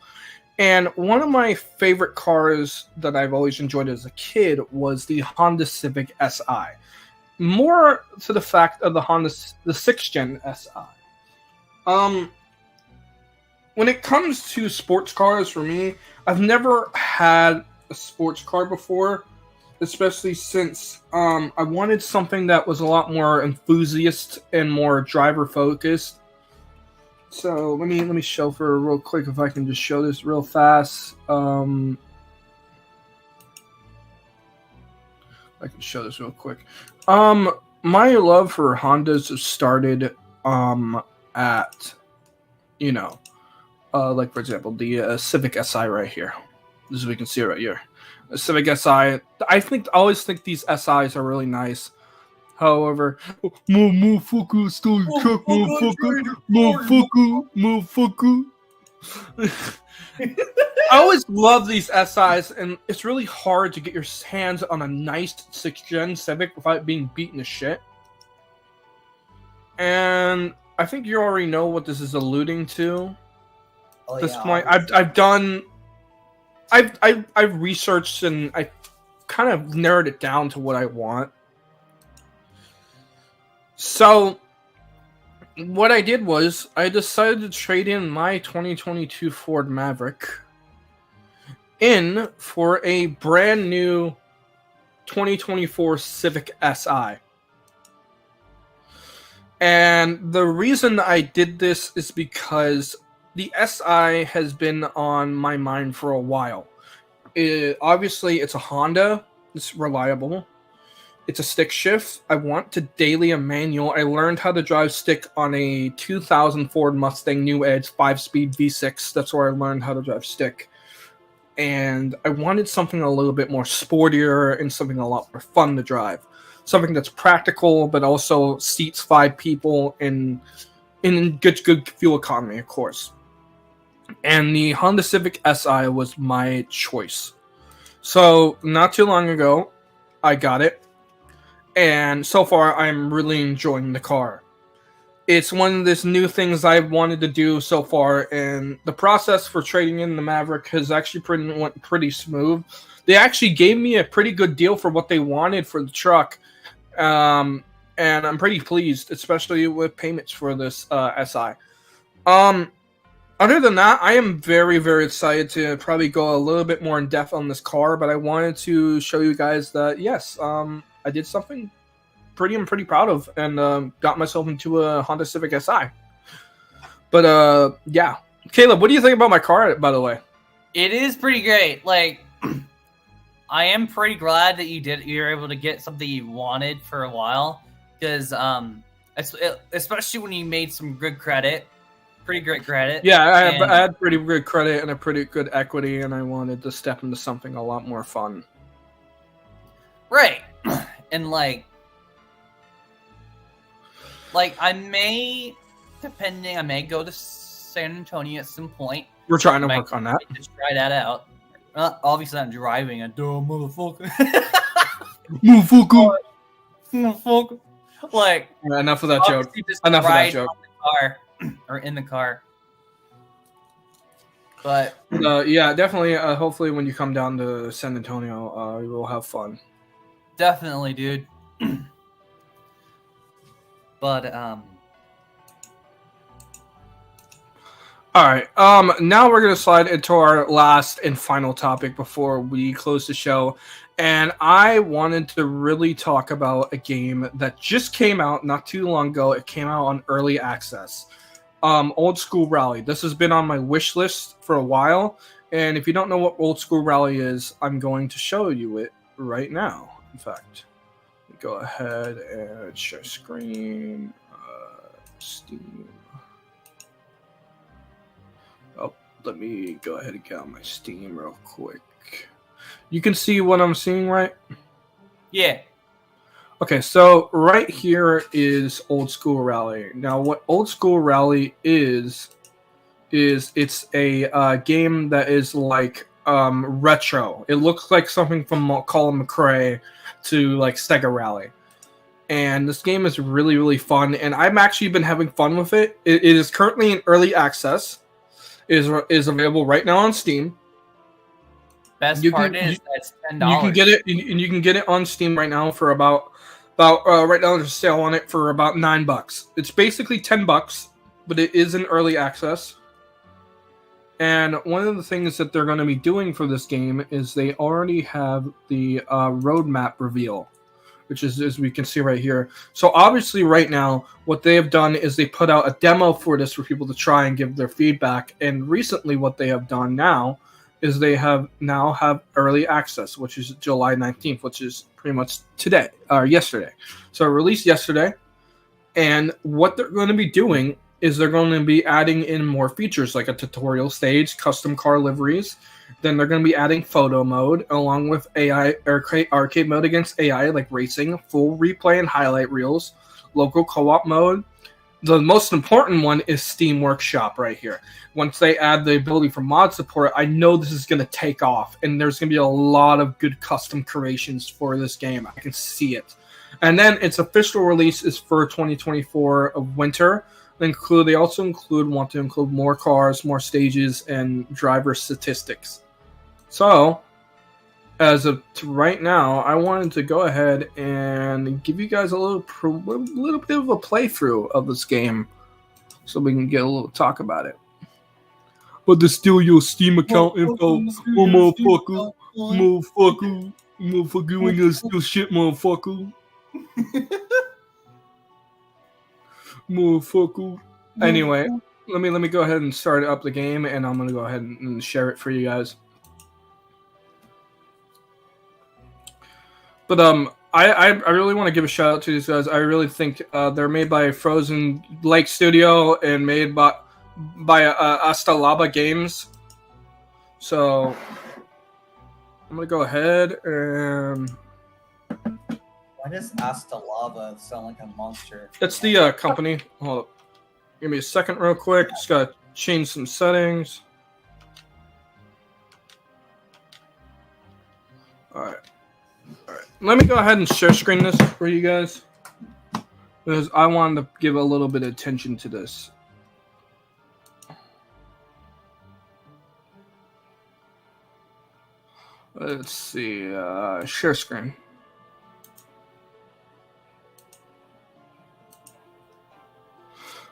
And one of my favorite cars that I've always enjoyed as a kid was the Honda Civic Si. More to the fact of the 6th Gen Si. When it comes to sports cars, for me, I've never had a sports car before, especially since I wanted something that was a lot more enthusiast and more driver focused. So let me show for real quick if I can just show this real fast. I can show this real quick. My love for Hondas started at like for example the Civic Si right here. As we can see right here, the Civic Si. I always think these SIs are really nice. However, motherfucker, stole your truck, motherfucker. I always love these SIs, and it's really hard to get your hands on a nice 6th Gen Civic without being beaten to shit. And I think you already know what this is alluding to. At this point, I've researched and I kind of narrowed it down to what I want. So, what I did was, I decided to trade in my 2022 Ford Maverick in for a brand new 2024 Civic Si. And the reason I did this is because the SI has been on my mind for a while. Obviously, it's a Honda. It's reliable. It's a stick shift. I want to daily a manual. I learned how to drive stick on a 2000 Ford Mustang New Edge 5-speed V6. That's where I learned how to drive stick. And I wanted something a little bit more sportier and something a lot more fun to drive. Something that's practical, but also seats 5 people and in good fuel economy, of course. And the Honda Civic Si was my choice. So not too long ago, I got it. And so far, I'm really enjoying the car. It's one of these new things I've wanted to do so far, and the process for trading in the Maverick has actually went pretty smooth. They actually gave me a pretty good deal for what they wanted for the truck, and I'm pretty pleased, especially with payments for this SI. Other than that, I am very, very excited to probably go a little bit more in depth on this car, but I wanted to show you guys that, yes, I did something I'm pretty proud of, and got myself into a Honda Civic Si. But yeah, Caleb, what do you think about my car, by the way? It is pretty great. Like, I am pretty glad that you're able to get something you wanted for a while, because especially when you made some good credit, pretty great credit. Yeah, I had pretty good credit and a pretty good equity, and I wanted to step into something a lot more fun. Right, and like I may go to San Antonio at some point. We're trying to work on that. Just try that out. Obviously, I'm driving a dumb motherfucker. Motherfucker. Like, yeah, enough of that joke. Enough of that joke. In the car. But yeah, definitely. Hopefully, when you come down to San Antonio, we will have fun. Definitely, dude. But all right. Now we're gonna slide into our last and final topic before we close the show, and I wanted to really talk about a game that just came out not too long ago. It came out on early access. Old School Rally. This has been on my wish list for a while, and if you don't know what Old School Rally is, I'm going to show you it right now. In fact, go ahead and share screen. Steam. Oh, let me go ahead and get on my Steam real quick. You can see what I'm seeing, right? Yeah. Okay, so right here is Old School Rally. Now, what Old School Rally is it's a game that is like retro. It looks like something from Colin McRae to like Sega Rally. And this game is really, really fun, and I've actually been having fun with it. It is currently in early access. It is available right now on Steam. Best part is that's $10. You can get it, and you can get it on Steam right now for about right now there's a sale on it for about $9. It's basically $10, but it is in early access. And one of the things that they're going to be doing for this game is they already have the roadmap reveal, which is, as we can see right here. So obviously right now, what they have done is they put out a demo for this for people to try and give their feedback. And recently what they have done now is they have early access, which is July 19th, which is pretty much today, or yesterday. So it released yesterday. And what they're going to be doing is they're going to be adding in more features like a tutorial stage, custom car liveries. Then they're going to be adding photo mode along with AI arcade mode against AI like racing, full replay and highlight reels, local co-op mode. The most important one is Steam Workshop right here. Once they add the ability for mod support, I know this is going to take off, and there's going to be a lot of good custom creations for this game. I can see it. And then its official release is for 2024 of winter. They also want to include more cars, more stages, and driver statistics. So, as of right now, I wanted to go ahead and give you guys a little bit of a playthrough of this game, so we can get a little talk about it. But to steal your Steam account info, motherfucker, you ain't gonna steal shit, motherfucker. Motherfucker. Anyway, let me go ahead and start up the game, and I'm gonna go ahead and share it for you guys. But I really want to give a shout out to these guys. I really think they're made by Frozen Lake Studio and made by Astalaba Games. So I'm gonna go ahead and. Why does Astalaba sound like a monster? It's the company. Hold up. Give me a second real quick. Just gotta change some settings. Alright. Let me go ahead and share screen this for you guys. Because I wanted to give a little bit of attention to this. Let's see. Share screen.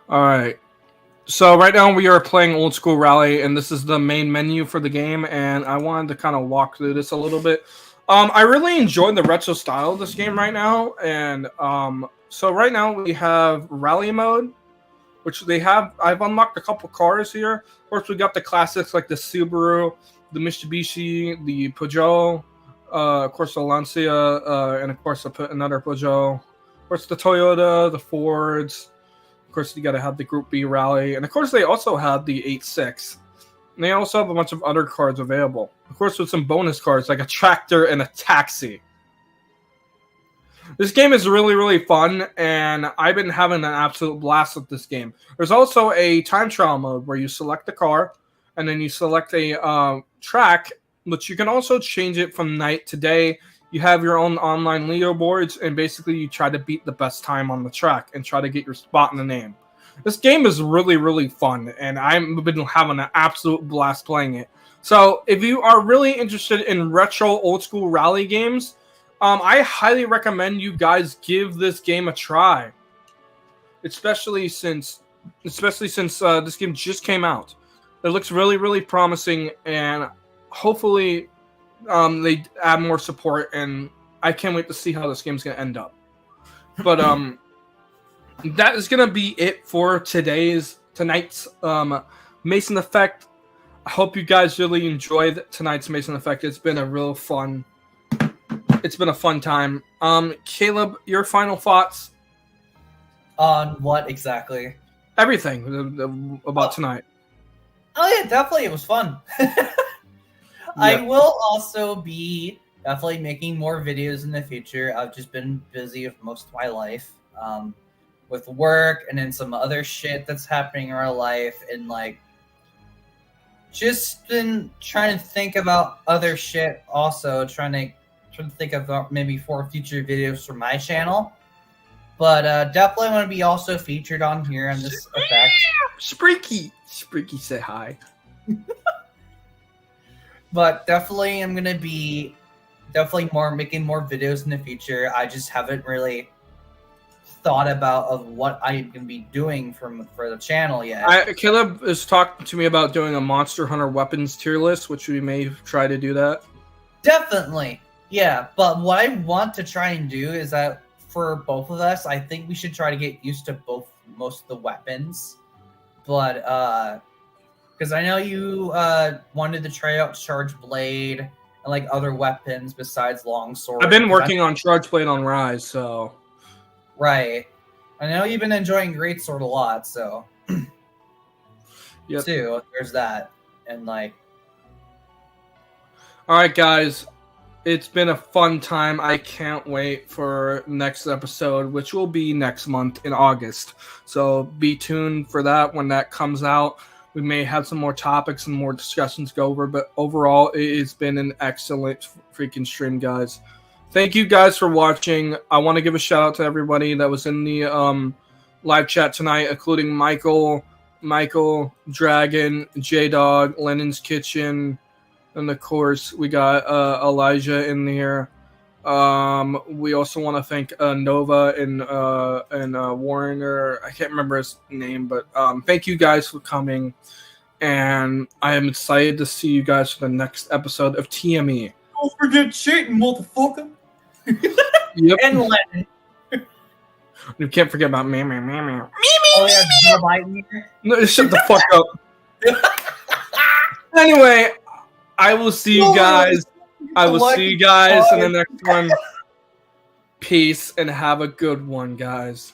Alright, so right now we are playing Old School Rally, and this is the main menu for the game, and I wanted to kind of walk through this a little bit. I really enjoy the retro style of this game right now, and so right now we have Rally Mode, which I've unlocked a couple cars here. Of course, we got the classics like the Subaru, the Mitsubishi, the Peugeot, of course the Lancia, and of course another Peugeot. Of course the Toyota, the Fords. Of course, you got to have the Group B Rally. And, of course, they also have the 8.6. And they also have a bunch of other cards available. Of course, with some bonus cards like a tractor and a taxi. This game is really, really fun, and I've been having an absolute blast with this game. There's also a time trial mode where you select the car, and then you select a track, but you can also change it from night to day. You have your own online leaderboards, and basically you try to beat the best time on the track and try to get your spot in the name. This game is really, really fun, and I've been having an absolute blast playing it. So if you are really interested in retro old school rally games, I highly recommend you guys give this game a try. Especially since this game just came out. It looks really, really promising, and hopefully they add more support, and I can't wait to see how this game's going to end up. But that is going to be it for tonight's Mason Effect. I hope you guys really enjoyed tonight's Mason Effect. It's been a fun time. Caleb, your final thoughts? On what exactly? Everything about tonight. Oh yeah, definitely. It was fun. I will also be definitely making more videos in the future. I've just been busy with most of my life, with work and then some other shit that's happening in our life, and like just been trying to think about other shit. Also trying to think about maybe 4 future videos for my channel. But definitely want to be also featured on here on this effect. Spreaky say hi. But definitely I'm going to be making more videos in the future. I just haven't really thought about of what I'm going to be doing for the channel yet. Caleb is talking to me about doing a Monster Hunter weapons tier list, which we may try to do that. Definitely. Yeah, but what I want to try and do is that for both of us, I think we should try to get used to most of the weapons. But because I know you wanted to try out Charge Blade and like other weapons besides Longsword. I've been working on Charge Blade on Rise, so right. I know you've been enjoying Greatsword a lot, so yep. Too. There's that, and like. All right, guys. It's been a fun time. I can't wait for next episode, which will be next month in August. So be tuned for that when that comes out. We may have some more topics and more discussions to go over, but overall, it's been an excellent freaking stream, guys. Thank you guys for watching. I want to give a shout out to everybody that was in the live chat tonight, including Michael, Dragon, J-Dog, Lennon's Kitchen, and of course, we got Elijah in there. We also want to thank Nova and Warner. I can't remember his name, but thank you guys for coming. And I am excited to see you guys for the next episode of TME. Don't forget cheating, motherfucker. Yep. And Lennon. You can't forget about me. Oh, yeah, Joe Biden here. No, shut the fuck up. Anyway, I will see you guys. I will see you guys in the next one. Peace and have a good one, guys.